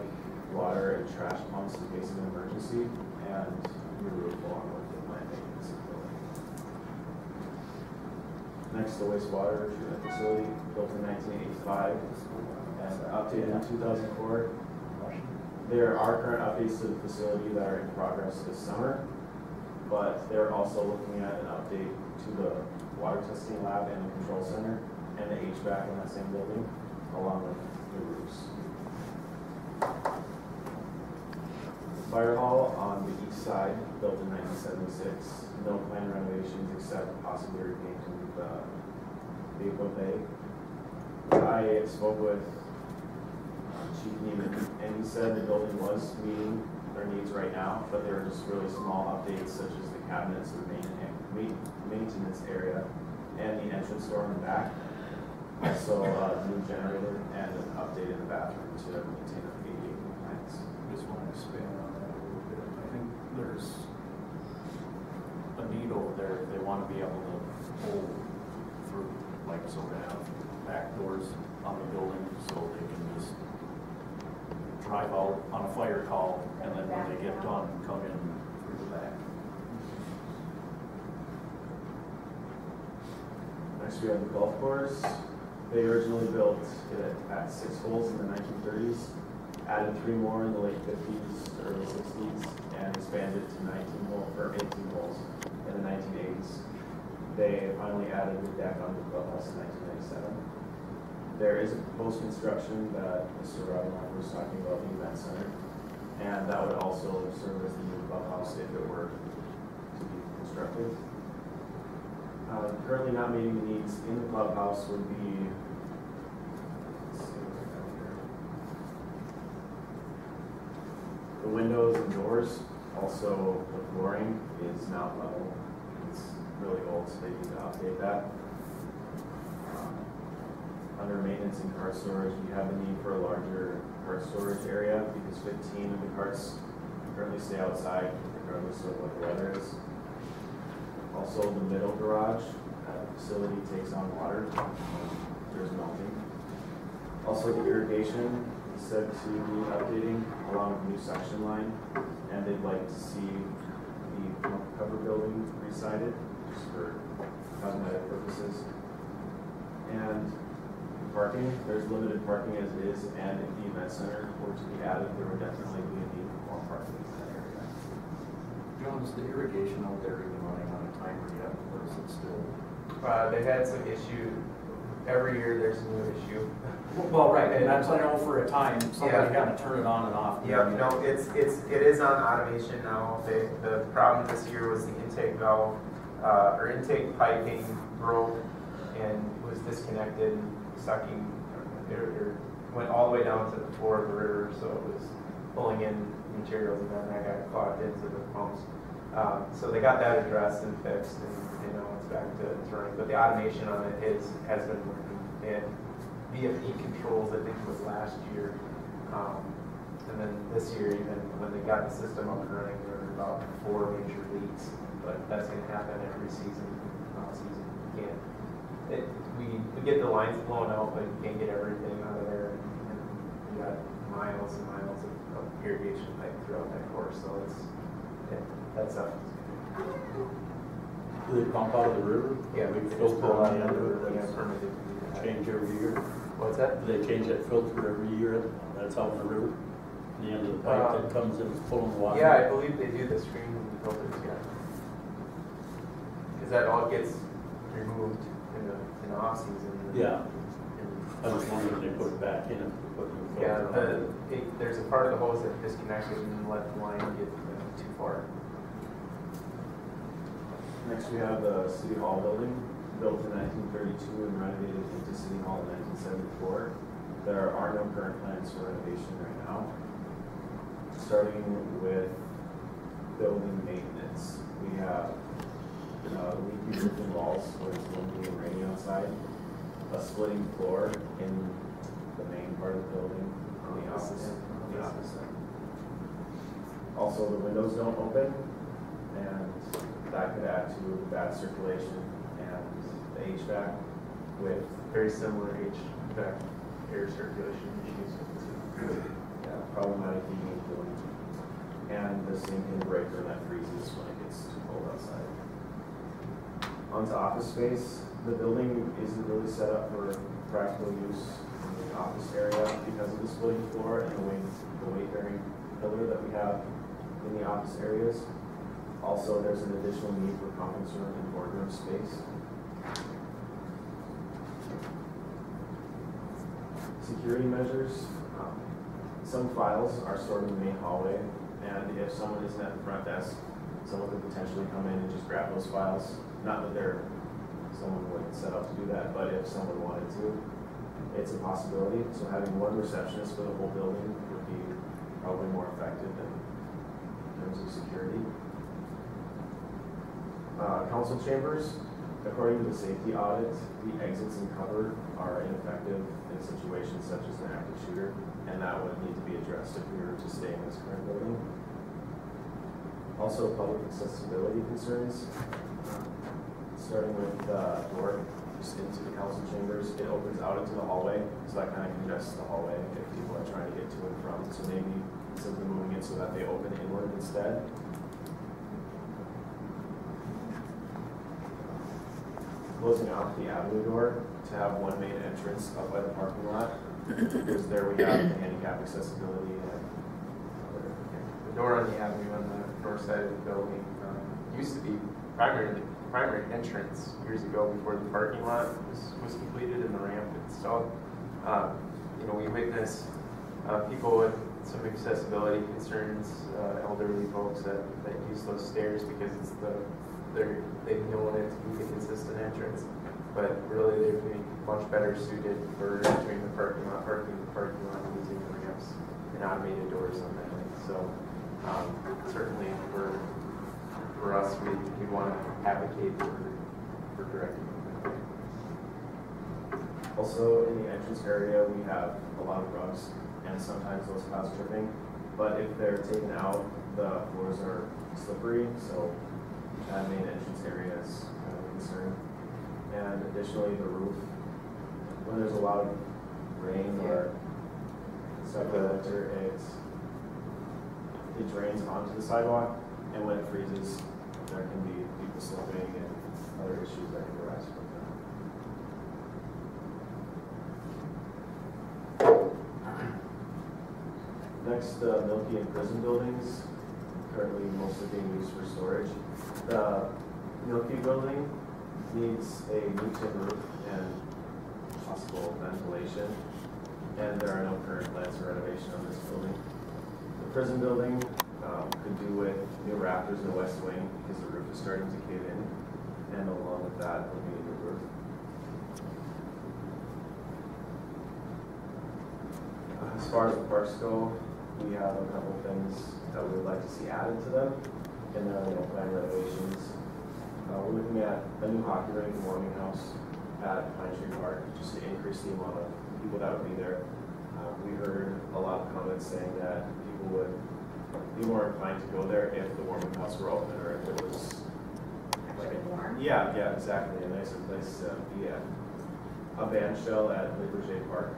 water and trash pumps in case of an emergency, and new roof along with the plant maintenance of the building. Next, the wastewater treatment facility, built in 1985 and updated in 2004. There are current updates to the facility that are in progress this summer, but they're also looking at an update to the water testing lab and the control center and the HVAC in that same building, along with new roofs. The fire hall on the east side, built in 1976, no planned renovations except possibly repainting the vehicle bay. I spoke with Chief Neiman, and he said the building was meeting their needs right now, but there are just really small updates such as the cabinets, the maintenance area, and the entrance door in the back. Also, a new generator and an update in the bathroom to maintain the ADA compliance. Just want to expand on that a little bit. I think there's a need over there. They want to be able to pull through, like, so they have back doors on the building so they can just drive out on a fire call, and then when they get done, come in through the back. Next, we have the golf course. They originally built it at 6 holes in the 1930s, added 3 more in the late 50s to early 60s, and expanded to 18 holes in the 1980s. They finally added the deck onto the clubhouse in 1997. There is a proposed construction that Mr. Rodman was talking about, the event center, and that would also serve as the new clubhouse if it were to be constructed. Currently not meeting the needs in the clubhouse would be, the windows and doors. Also, the flooring is not level. It's really old, so they need to update that. Under maintenance and cart storage, we have the need for a larger cart storage area because 15 of the carts currently stay outside regardless of what the weather is. Also, the middle garage facility takes on water. There's melting. Also, the irrigation is said to need updating along with new suction line, and they'd like to see the pump cover building re-sided just for cosmetic purposes. And parking, there's limited parking as it is, and if the event center were to be added, there would definitely be a need for more parking in that area. John, is the irrigation out there even running on a timer yet, or is it still? They had some issue. Every year there's a new issue. Well, right, and that's, I know for a time, somebody had to turn it on and off. Yeah, no, it is on automation now. The problem this year was the intake valve, or intake piping broke and was disconnected, sucking, it went all the way down to the floor of the river, so it was pulling in materials, and then that got clogged into the pumps. So they got that addressed and fixed, and it's back to running. But the automation on it has been working, and VFD controls, I think it was last year, And then this year, even when they got the system up and running, there were about 4 major leaks. But that's going to happen every season. You can't. We get the lines blown out, but you can't get everything out of there. And you got miles and miles of irrigation pipe throughout that course. So that's up. Do they pump out of the river? Yeah, we just filter pull on out the the river. river. Yeah, permitted to do that. Change every year. What's that? Do they change that filter every year? That's out in the river. The end of the pipe that comes in, is pulling the water. Yeah, I believe they do the screen filters. Yeah, because that all gets removed in the off season. Yeah. I was wondering if they put it back in and put the filter on. There's a part of the hose that disconnected and let the line get too far. Next, we have the City Hall building, built in 1932 and renovated into City Hall in 1974. There are no current plans for renovation right now. Starting with building maintenance, we have leaky roof and walls where it's windy and rainy outside, a splitting floor in the main part of the building on the opposite side. Also, the windows don't open, and that could add to bad circulation and the HVAC with Very similar HVAC air circulation issues. problematic heating and cooling. And the sink and breaker that freezes when it gets too cold outside. Onto office space, the building isn't really set up for practical use in the office area because of the splitting floor and the weight-bearing pillar that we have in the office areas. Also, there's an additional need for conference room and boardroom space. Security measures. Some files are stored in the main hallway, and if someone isn't at the front desk, someone could potentially come in and just grab those files. Not that someone would set up to do that, but if someone wanted to, it's a possibility. So having one receptionist for the whole building would be probably more effective in terms of security. Council chambers, according to the safety audit, the exits and cover are ineffective in situations such as an active shooter, and that would need to be addressed if we were to stay in this current building. Also, public accessibility concerns. Starting with the door just into the council chambers, it opens out into the hallway, so that kind of congests the hallway if people are trying to get to and from. So maybe simply moving it so that they open inward instead. Closing off the avenue door to have one main entrance up by the parking lot, because there we have the handicap accessibility and The door on the avenue on the north side of the building used to be primary entrance years ago before the parking lot was completed and the ramp installed. We witnessed people with some accessibility concerns, elderly folks that use those stairs because they've known it to be a consistent entrance, but really they'd be much better suited for entering the parking lot, using the ramps and automated doors on that end. So certainly for us, we want to advocate for direct movement. Also, in the entrance area, we have a lot of rugs, and sometimes those cause tripping. But if they're taken out, the floors are slippery, so that main entrance area is kind of a concern. And additionally, the roof, when there's a lot of rain or stuff in the winter, it drains onto the sidewalk, and when it freezes, there can be people slipping and other issues that can arise from that. Next, Milky and prison buildings, currently mostly being used for storage. The Milky building needs a new tin roof and possible ventilation, and there are no current plans for renovation on this building. The prison building could do with new rafters in the west wing because the roof is starting to cave in, and along with that, we'll need a new roof. As far as the parks go, we have a couple things that we would like to see added to them, and there are no planned renovations. We're looking at a new hockey rink and warming house at Pine Tree Park, just to increase the amount of people that would be there. We heard a lot of comments saying that people would be more inclined to go there if the warming huts were open, or if it was like Warm? yeah, exactly, a nicer place to be at. A band shell at Le Bourget Park.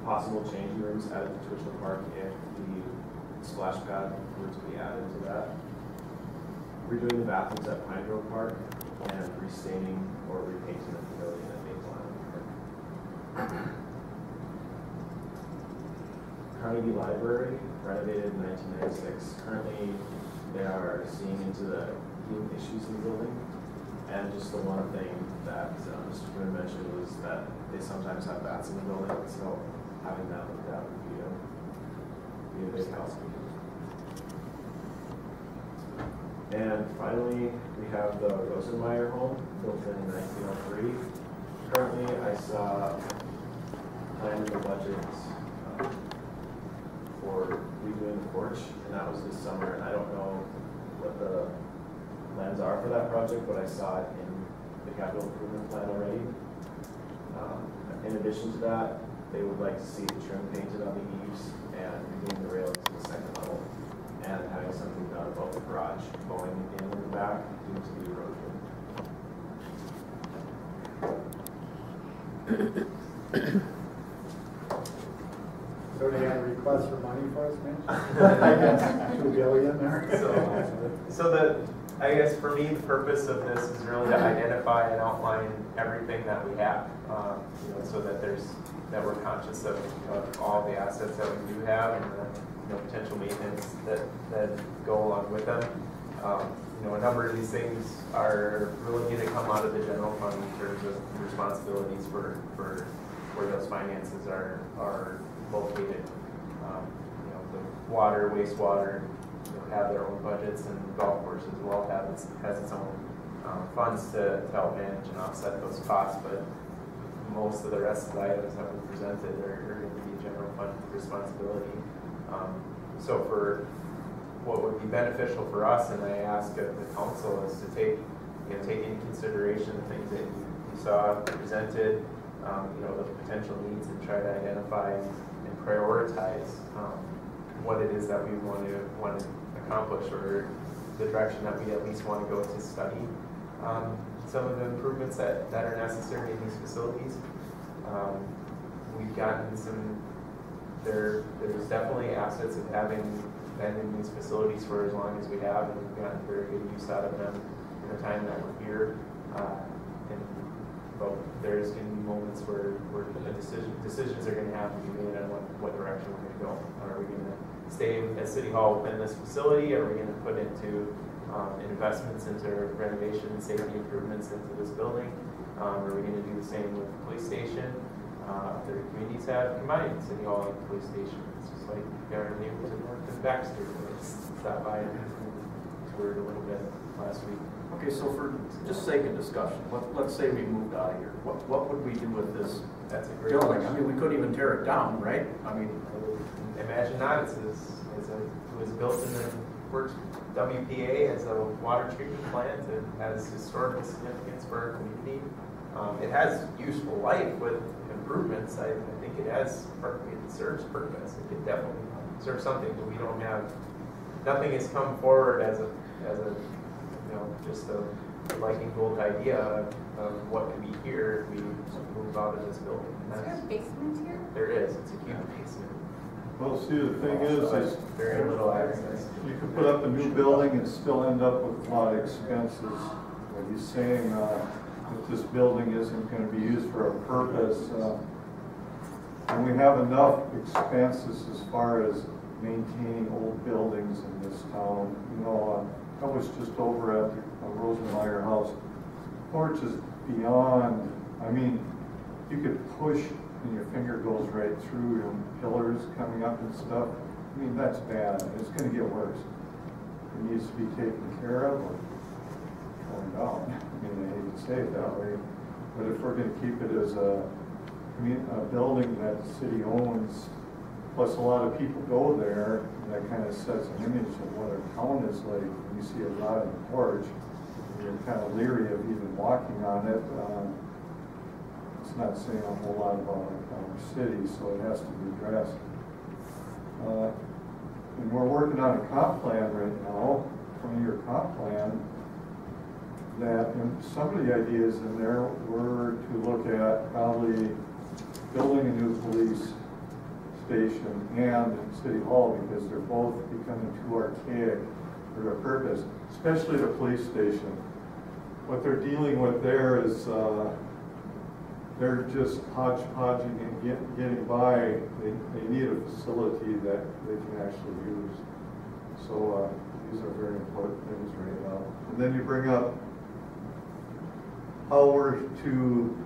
Possible changing rooms added to Twitchell Park if the splash pad were to be added to that. Redoing the bathrooms at Pine Grove Park and restaining or repainting the pavilion at Maple Island Park. Carnegie Library, renovated in 1996. Currently, they are seeing into the heating issues in the building. And just the one thing that Mr. Quinn mentioned was that they sometimes have bats in the building, so having that looked at would be a big help. And finally, we have the Rosenmeyer home, built in 1903. Currently, I saw plan in the budget for redoing the porch, and that was this summer. And I don't know what the plans are for that project, but I saw it in the capital improvement plan already. In addition to that, they would like to see the trim painted on the eaves and redoing the railings to the second level, and having something done about the garage going in the back due to the erosion. So they had a request for money for us, Mitch? I guess 2 billion there. So I guess for me, the purpose of this is really to identify and outline everything that we have, so that that we're conscious of all the assets that we do have and the potential maintenance that go along with them. A number of these things are really going to come out of the general fund in terms of responsibilities for where those finances are located. The water, wastewater, have their own budgets, and the golf course as well has its own funds to help manage and offset those costs. But most of the rest of the items that we presented are going to be general fund responsibility. So for what would be beneficial for us, and I ask of the council, is to take into consideration the things that you saw presented, the potential needs, and try to identify and prioritize what it is that we want to accomplish, or the direction that we at least want to go to study some of the improvements that are necessary in these facilities. We've gotten there's definitely assets of having been in these facilities for as long as we have, and we've gotten very good use out of them in the time that we're here. But there's going to be moments where decisions are going to have to be made on what direction we're going to go. Are we going to stay at City Hall within this facility? Are we going to put into investments into renovation and safety improvements into this building? Are we going to do the same with the police station? Other communities have combined City Hall and police station. It's just like our neighbors in North and Baxter. Stopped by and toured a little bit last week. Okay, so for just sake of discussion, let's say we moved out of here. What would we do with this That's a great building? question. I mean, we couldn't even tear it down, right? I mean, Imagine not. It was built in the works WPA as a water treatment plant. It has historical significance for our community. It has useful life with improvements. I think it serves purpose. It could definitely serve something, but we don't have. Nothing has come forward as a just a lightning bolt idea of what could be here if we move out of this building. Is there a basement here? There is. It's a huge basement. Well, see, the thing is Very little access. you could put up a new building and still end up with a lot of expenses. What he's saying, that this building isn't going to be used for a purpose. And we have enough expenses as far as maintaining old buildings in this town. I was just over at the Rosenmeyer house. Porch is beyond, I mean, you could push and your finger goes right through pillars coming up and stuff. I mean, that's bad. It's going to get worse. It needs to be taken care of or torn down. I mean, I hate to say it that way. But if we're going to keep it as a building that the city owns, plus a lot of people go there, that kind of sets an image of what our town is like. You see a lot in the porch, you're kind of leery of even walking on it. it's not saying a whole lot about our city, so it has to be addressed. And we're working on a comp plan right now, 20-year comp plan, that, and some of the ideas in there were to look at probably building a new police station and City Hall, because they're both becoming too archaic for their purpose, especially the police station. What they're dealing with there is they're just hodgepodging and getting by. They need a facility that they can actually use. So these are very important things right now. And then you bring up how we're to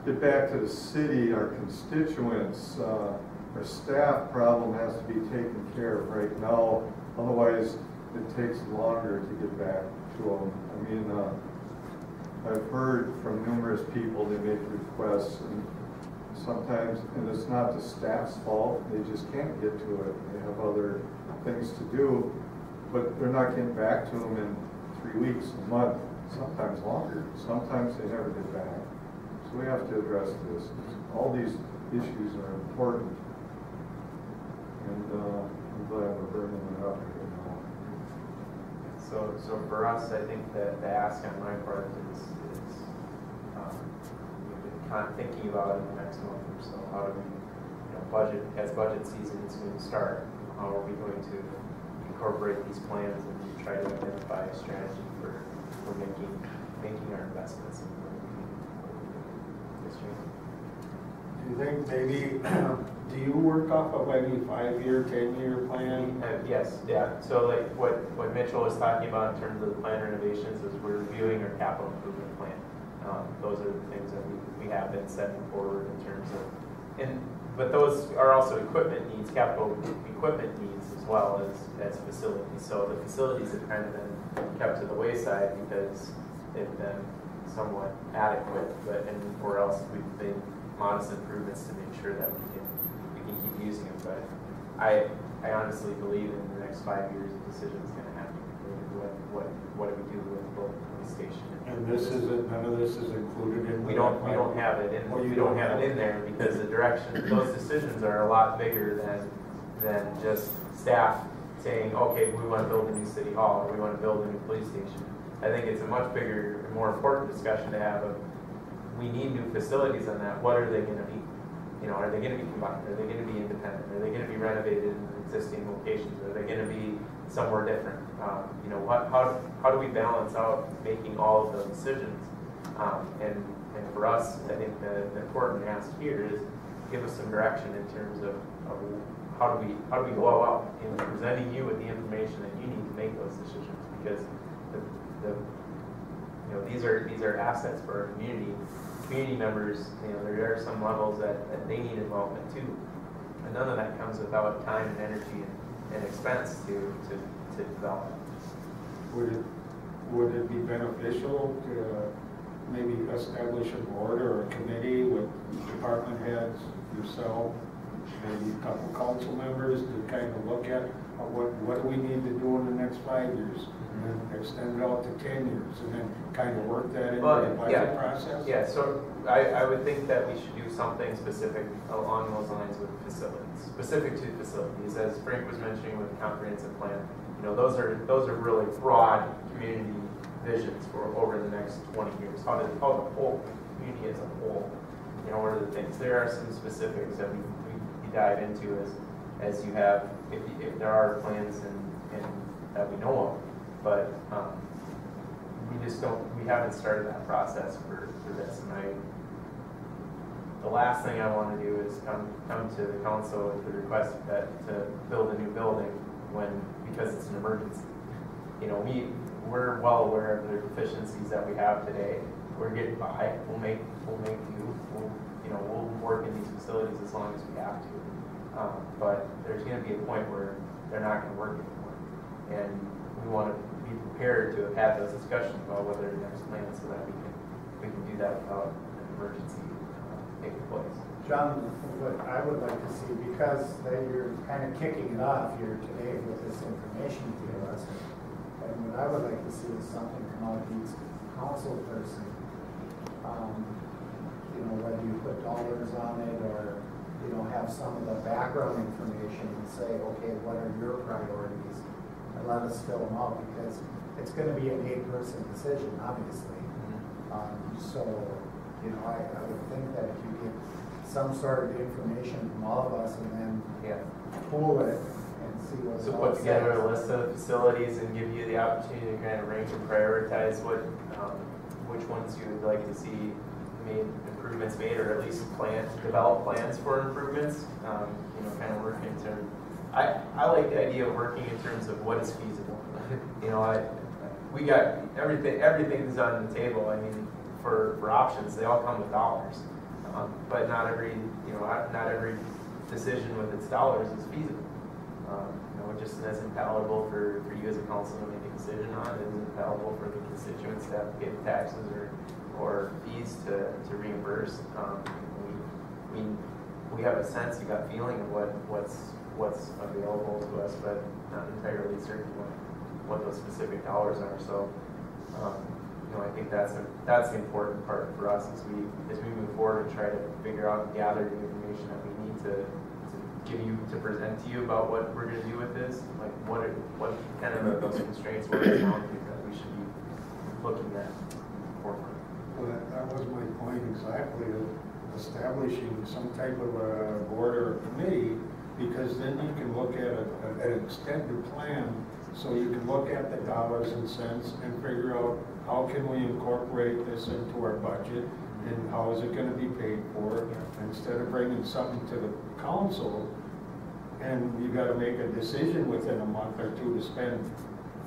get back to the city, our constituents. Our staff problem has to be taken care of right now. Otherwise, it takes longer to get back to them. I mean, I've heard from numerous people, they make requests, and sometimes, and it's not the staff's fault, they just can't get to it. They have other things to do, but they're not getting back to them in 3 weeks, a month, sometimes longer. Sometimes they never get back. So we have to address this. All these issues are important, and I'm glad we're bringing it up here now. So for us, I think that the ask on my part is kind of thinking about in the next month or so. How do we, budget, as budget season is going to start, how are we going to incorporate these plans and try to identify a strategy for making our investments in this year? Do you think maybe, do you work off of any 5-year, 10-year plan? Yes, yeah. So like what Mitchell was talking about in terms of the plan renovations is we're reviewing our capital improvement plan. Those are the things that we have been setting forward in terms of, but those are also equipment needs, capital equipment needs as well as facilities. So the facilities have kind of been kept to the wayside because they've been somewhat adequate, or else we've made modest improvements to make sure that we can keep using them. But I honestly believe in the next 5 years a decision is going to happen. What do we do with the police station? And this isn't, none of this is included in. We don't have it in. Well, we don't have it in there because the direction, those decisions are a lot bigger than just staff saying, okay, we want to build a new city hall or we want to build a new police station. I think it's a much bigger and more important discussion to have of, we need new facilities on that. What are they going to be? Are they going to be combined? Are they going to be independent? Are they going to be renovated in existing locations? Are they going to be somewhere different? How do we balance out making all of those decisions? And for us, I think the important ask here is give us some direction in terms of how do we go out in presenting you with the information that you need to make those decisions, because these are assets for our community members. There are some levels that they need involvement too, and none of that comes without time and energy and expense to develop. Would it be beneficial to maybe establish a board or a committee with department heads, yourself, maybe a couple council members to kind of look at what do we need to do in the next 5 years? And then extend it out to 10 years, and then kind of work that into the budget process? Yeah, so I would think that we should do something specific along those lines with facilities, specific to facilities. As Frank was mentioning with the comprehensive plan, those are really broad community visions for over the next 20 years. How the whole community as a whole, what are the things? There are some specifics that we dive into as you have, if there are plans and that we know of. But we haven't started that process for this. And the last thing I want to do is come to the council with the request to build a new building because it's an emergency. We're well aware of the deficiencies that we have today. We're getting by. We'll make do. We'll work in these facilities as long as we have to. But there's going to be a point where they're not going to work anymore, and we want to be prepared to have had those discussions about whether the next plan so that we can do that without an emergency taking place. John, what I would like to see, because you're kind of kicking it off here today with this information you give us, and what I would like to see is something come out of each council person. Whether you put have some of the background information and say, okay, what are your priorities? And let us fill them out, because it's gonna be an 8-person decision, obviously. So, you know, I would think that if you get some sort of information from all of us and then pool it and see what. So put together a list of facilities and give you the opportunity to kind of rank and prioritize which ones you would like to see improvements made, or at least develop plans for improvements. You know, kind of work in terms. I like the idea of working in terms of what is feasible. You know, we got everything's on the table. I mean, for options, they all come with dollars, but not every decision with its dollars is feasible. You know, it just isn't palatable for you as a council to make a decision on. It isn't palatable for the constituents to have to pay the taxes or fees to reimburse. We have a sense, you got feeling of what's available to us, but not entirely certain what those specific dollars are. So, you know, I think that's the important part for us as we move forward and try to figure out and gather the information that we need to present to you about what we're going to do with this. Like what kind of those constraints, what are the challenges that we should be looking at forefront. Well, that was my point exactly, of establishing some type of a board or a committee, because then you can look at an extended plan, so you can look at the dollars and cents and figure out how can we incorporate this into our budget and how is it going to be paid for, instead of bringing something to the council and you got to make a decision within a month or two to spend,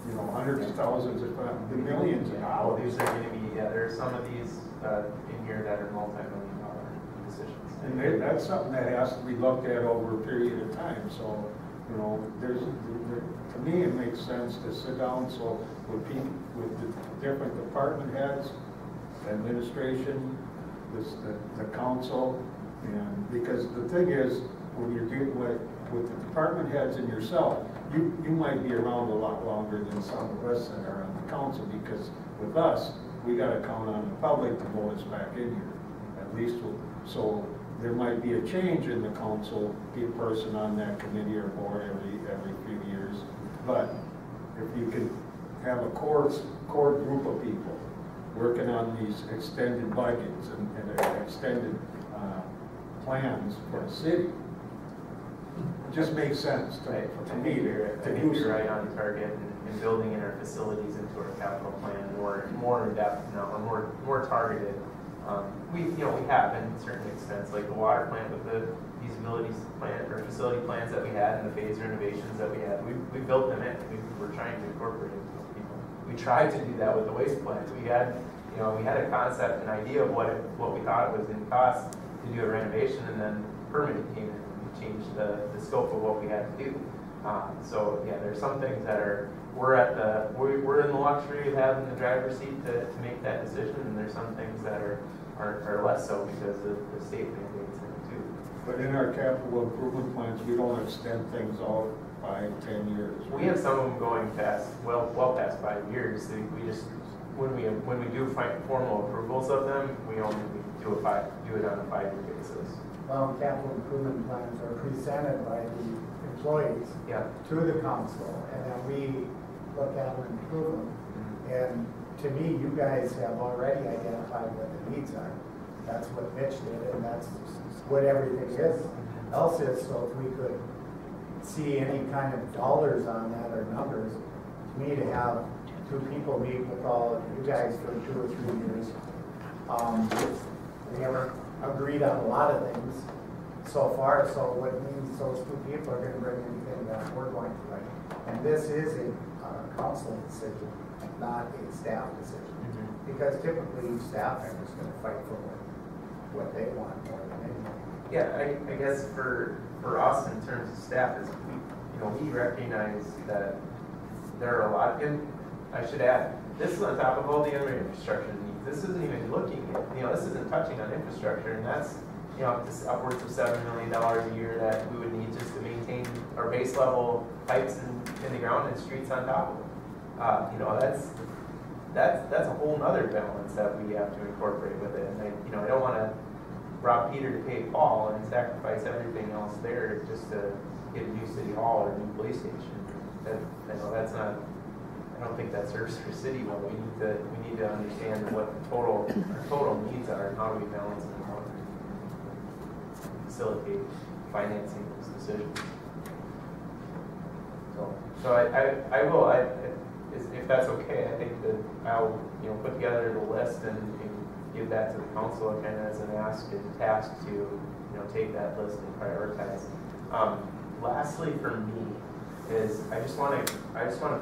you know, hundreds of thousands, if not millions of Well, dollars. these are going to be, there are some of these in here that are multi-million-dollar decisions. And that's something that has to be looked at over a period of time. So, you know, to me, it makes sense to sit down with the different department heads, administration, the council, and because the thing is, when you're dealing with the department heads and yourself, you might be around a lot longer than some of us that are on the council, because with us, we got to count on the public to vote us back in here, at least. So there might be a change in the council, be a person on that committee or board every few years. But if you can have a core group of people working on these extended budgets and extended plans for the city, it just makes sense to me. I think you're right on target in building in our facilities into our capital plan more in depth now, or more targeted. We have in certain extents, like the water plant with the feasibility plan or facility plans that we had and the phase renovations that we had. We built them in. We were trying to incorporate it with people. We tried to do that with the waste plants. We had a concept, an idea of what we thought it was going to cost to do a renovation, and then permitting came in and changed the scope of what we had to do. So yeah, there's some things that we're in the luxury of having the driver's seat to make that decision, and there's some things that are less so because of the state mandates it too. But in our capital improvement plans, we don't extend things out 5-10 years. We have some of them going past, well past 5 years. We just when we do formal approvals of them, we only do it on a 5-year basis. Well, capital improvement plans are presented by the employees to the council, and then we look at them and approve them. And to me, you guys have already identified what the needs are. That's what Mitch did, and that's what everything else is. So if we could see any kind of dollars on that or numbers, to me, to have two people meet with all of you guys for 2 or 3 years. We haven't agreed on a lot of things so far, so what means those 2 people are going to bring anything that we're going to write. And this is a council decision, not a staff decision. Because typically each staff member is going to fight for what they want more than anything. Yeah, I guess for us in terms of staff is we recognize that there are a lot, and I should add, this is on top of all the other infrastructure needs. This isn't even looking at, this isn't touching on infrastructure, and that's upwards of $7 million a year that we would need just to maintain our base level pipes in the ground and streets on top of it. That's a whole nother balance that we have to incorporate with it. And I don't want to rob Peter to pay Paul and sacrifice everything else there just to get a new city hall or a new police station. I know that's not, I don't think that serves our city well. We need to understand what our total needs are and how do we balance them out and facilitate financing those decisions. So I will, if that's okay, I think that I'll, put together the list and give that to the council kind of as an ask and task to, take that list and prioritize. Lastly, for me, is I just want to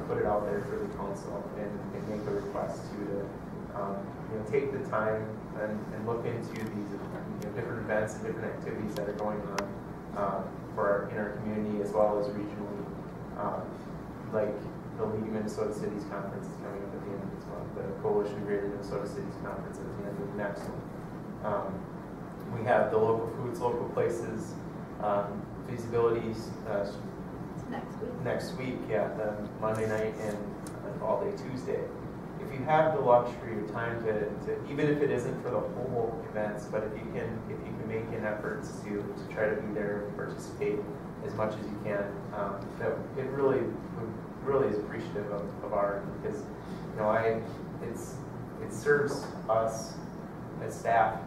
put it out there for the council and make a request to take the time and look into these different events and different activities that are going on in our community as well as regionally, like the League of Minnesota Cities Conference is coming up at the end of this month, the Coalition of Greater Minnesota Cities Conference at the end of the next one. We have the local foods, local places, feasibilities next week, yeah, the Monday night and all day Tuesday. If you have the luxury or time to even if it isn't for the whole events, but if you can make an effort to try to be there and participate as much as you can, that it really is appreciative of our, because it serves us as staff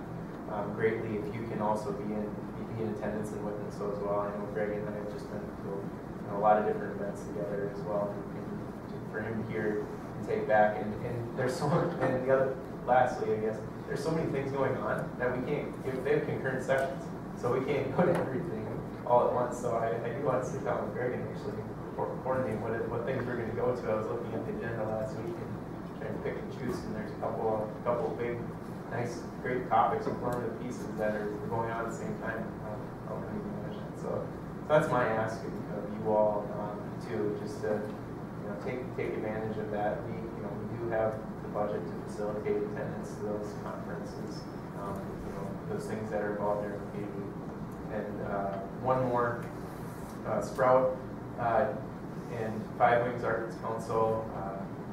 greatly if you can also be in attendance and witness so as well. I know Greg and I have just been to a lot of different events together as well, and for him to hear and take back, and there's so much, and lastly, I guess, there's so many things going on that we can't, they have concurrent sessions, so we can't go to everything all at once. So I do want to sit down with Greg and actually coordinate what things we're going to go to. I was looking at the agenda last week and trying to pick and choose, and there's a couple of big, nice, great topics, informative pieces that are going on at the same time. So that's my ask of you all too, just to take advantage of that. We do have the budget to facilitate attendance to those conferences, those things that are involved in our community. And one more, Sprout and Five Wings Arts Council,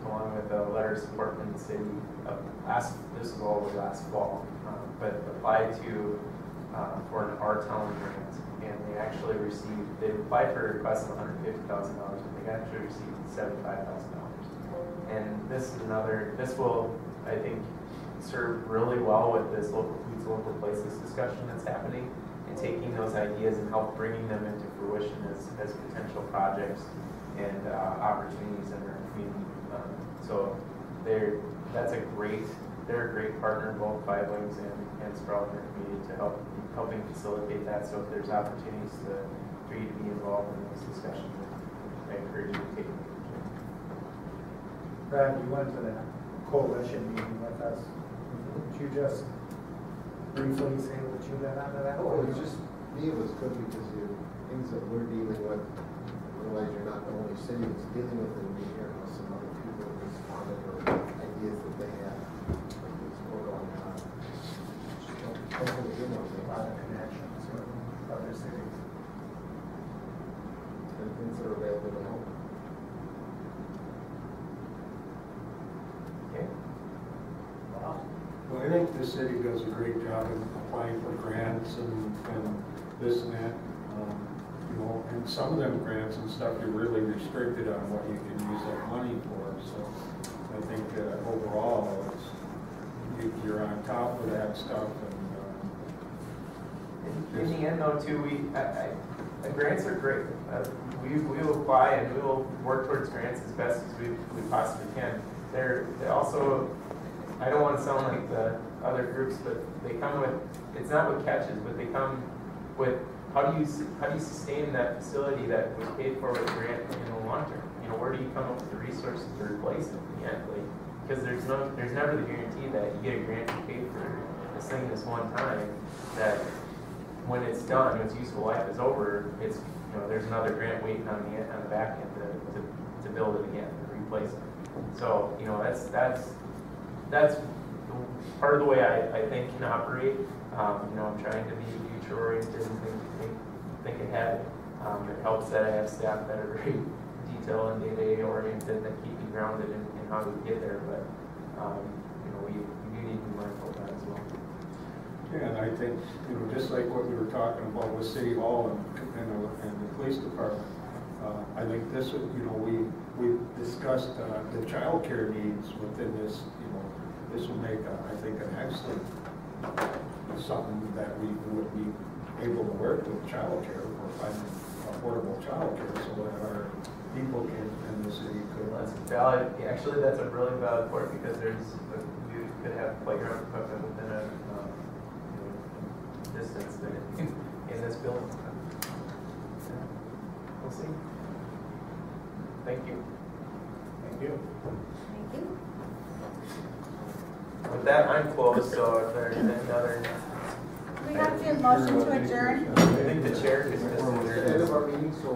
along with a letter of support from the city. This was all the last fall, but applied to for an Our Town grant, and they actually they applied for a request of $150,000, but they actually received $75,000. And this will, I think, serve really well with this local foods, local places discussion that's happening, and taking those ideas and help bringing them into fruition as potential projects and opportunities in our community. So they're a great partner, both Five Wings and Sprout in our community, to helping facilitate that. So if there's opportunities for you to be involved in those discussions, I encourage you to take them. Brad, you went to the coalition meeting with us. Would you just briefly say what you got out of that? Oh, it was good because things that we're dealing with, realize you're not the only city that's dealing with it. We hear how some other people responded or ideas that they had. Like this work on hopefully you know, A lot of connections with other cities. and things that are available to help. Okay. Well, I think the city does a great job of applying for grants and this and that. And some of them grants and stuff, you're really restricted on what you can use that money for. So I think overall, you're on top of that stuff. And in the end, though, too, grants are great. We will apply and we will work towards grants as best as we possibly can. They're also, I don't want to sound like the other groups, but they come with, it's not with catches, but they come with how do you sustain that facility that was paid for with grant in the long term? Where do you come up with the resources to replace it in the end? Because there's never the guarantee that you get a grant to pay for this thing this one time, that when it's done, its useful life is over, it's there's another grant waiting on the back end to build it again and replace it. So that's part of the way I think can operate. I'm trying to be future oriented and think ahead. It helps that I have staff that are very detail and day-to-day oriented that keep me grounded in how we get there. But we do need to be mindful of that as well. And I think, you know, just like what we were talking about with City Hall and the police department, I think this, you know, we discussed the childcare needs within this, you know, this will make, I think, an excellent, something that we would be able to work with childcare or finding affordable childcare so that our people in the city could. Well, that's valid. Actually, that's a really valid point because we could have playground equipment within a distance in this building. Yeah. We'll see. Thank you. Thank you. Thank you. With that, I'm closed, so if there's any other, We have to motion to adjourn. I think the chair is just adjourned. our meeting, so.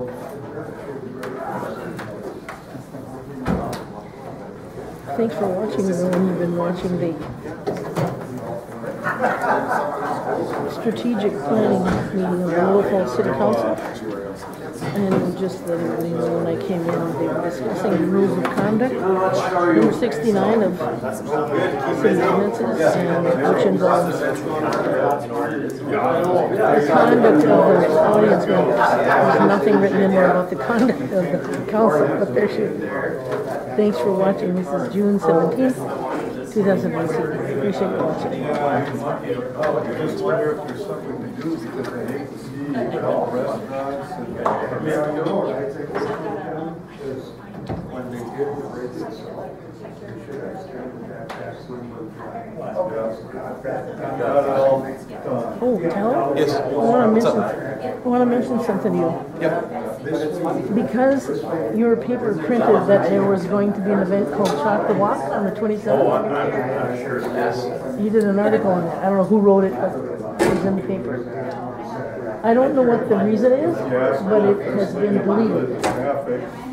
Thanks for watching, everyone. You've been watching the strategic planning meeting of the Little Falls City Council. And just the, when I came in, they were discussing the rules of conduct, number 69 of city ordinances, and which involves the conduct of the audience members. There's nothing written in there about the conduct of the council, but there should be. Thanks for watching. This is June 17th, 2019. Appreciate you watching. I just wonder if there's something to do because I hate to see all restaurants and. I know, I think is when they did the rates, they should have extended that tax limit. Oh, Tal? Yes. I want to mention something to you. Yep. Because your paper printed that there was going to be an event called Chalk the Walk on the 27th. Yes. You did an article on that. I don't know who wrote it, but it was in the paper. I don't know what the reason is, but it has been deleted.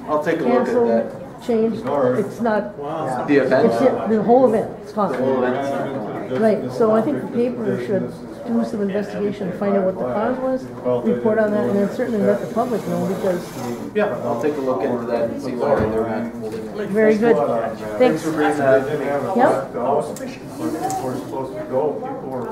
I'll take a look at Canceled, that. changed, it's not, The event? it's the whole event, it's called. Whole event. Right, so I think the paper should do some investigation, find out what the cause was, report on that, and then certainly let the public know, because, Yeah, I'll take a look into that and see why they're not holding it. very good. Thanks. For bringing that. Yep. When people were supposed to go, people were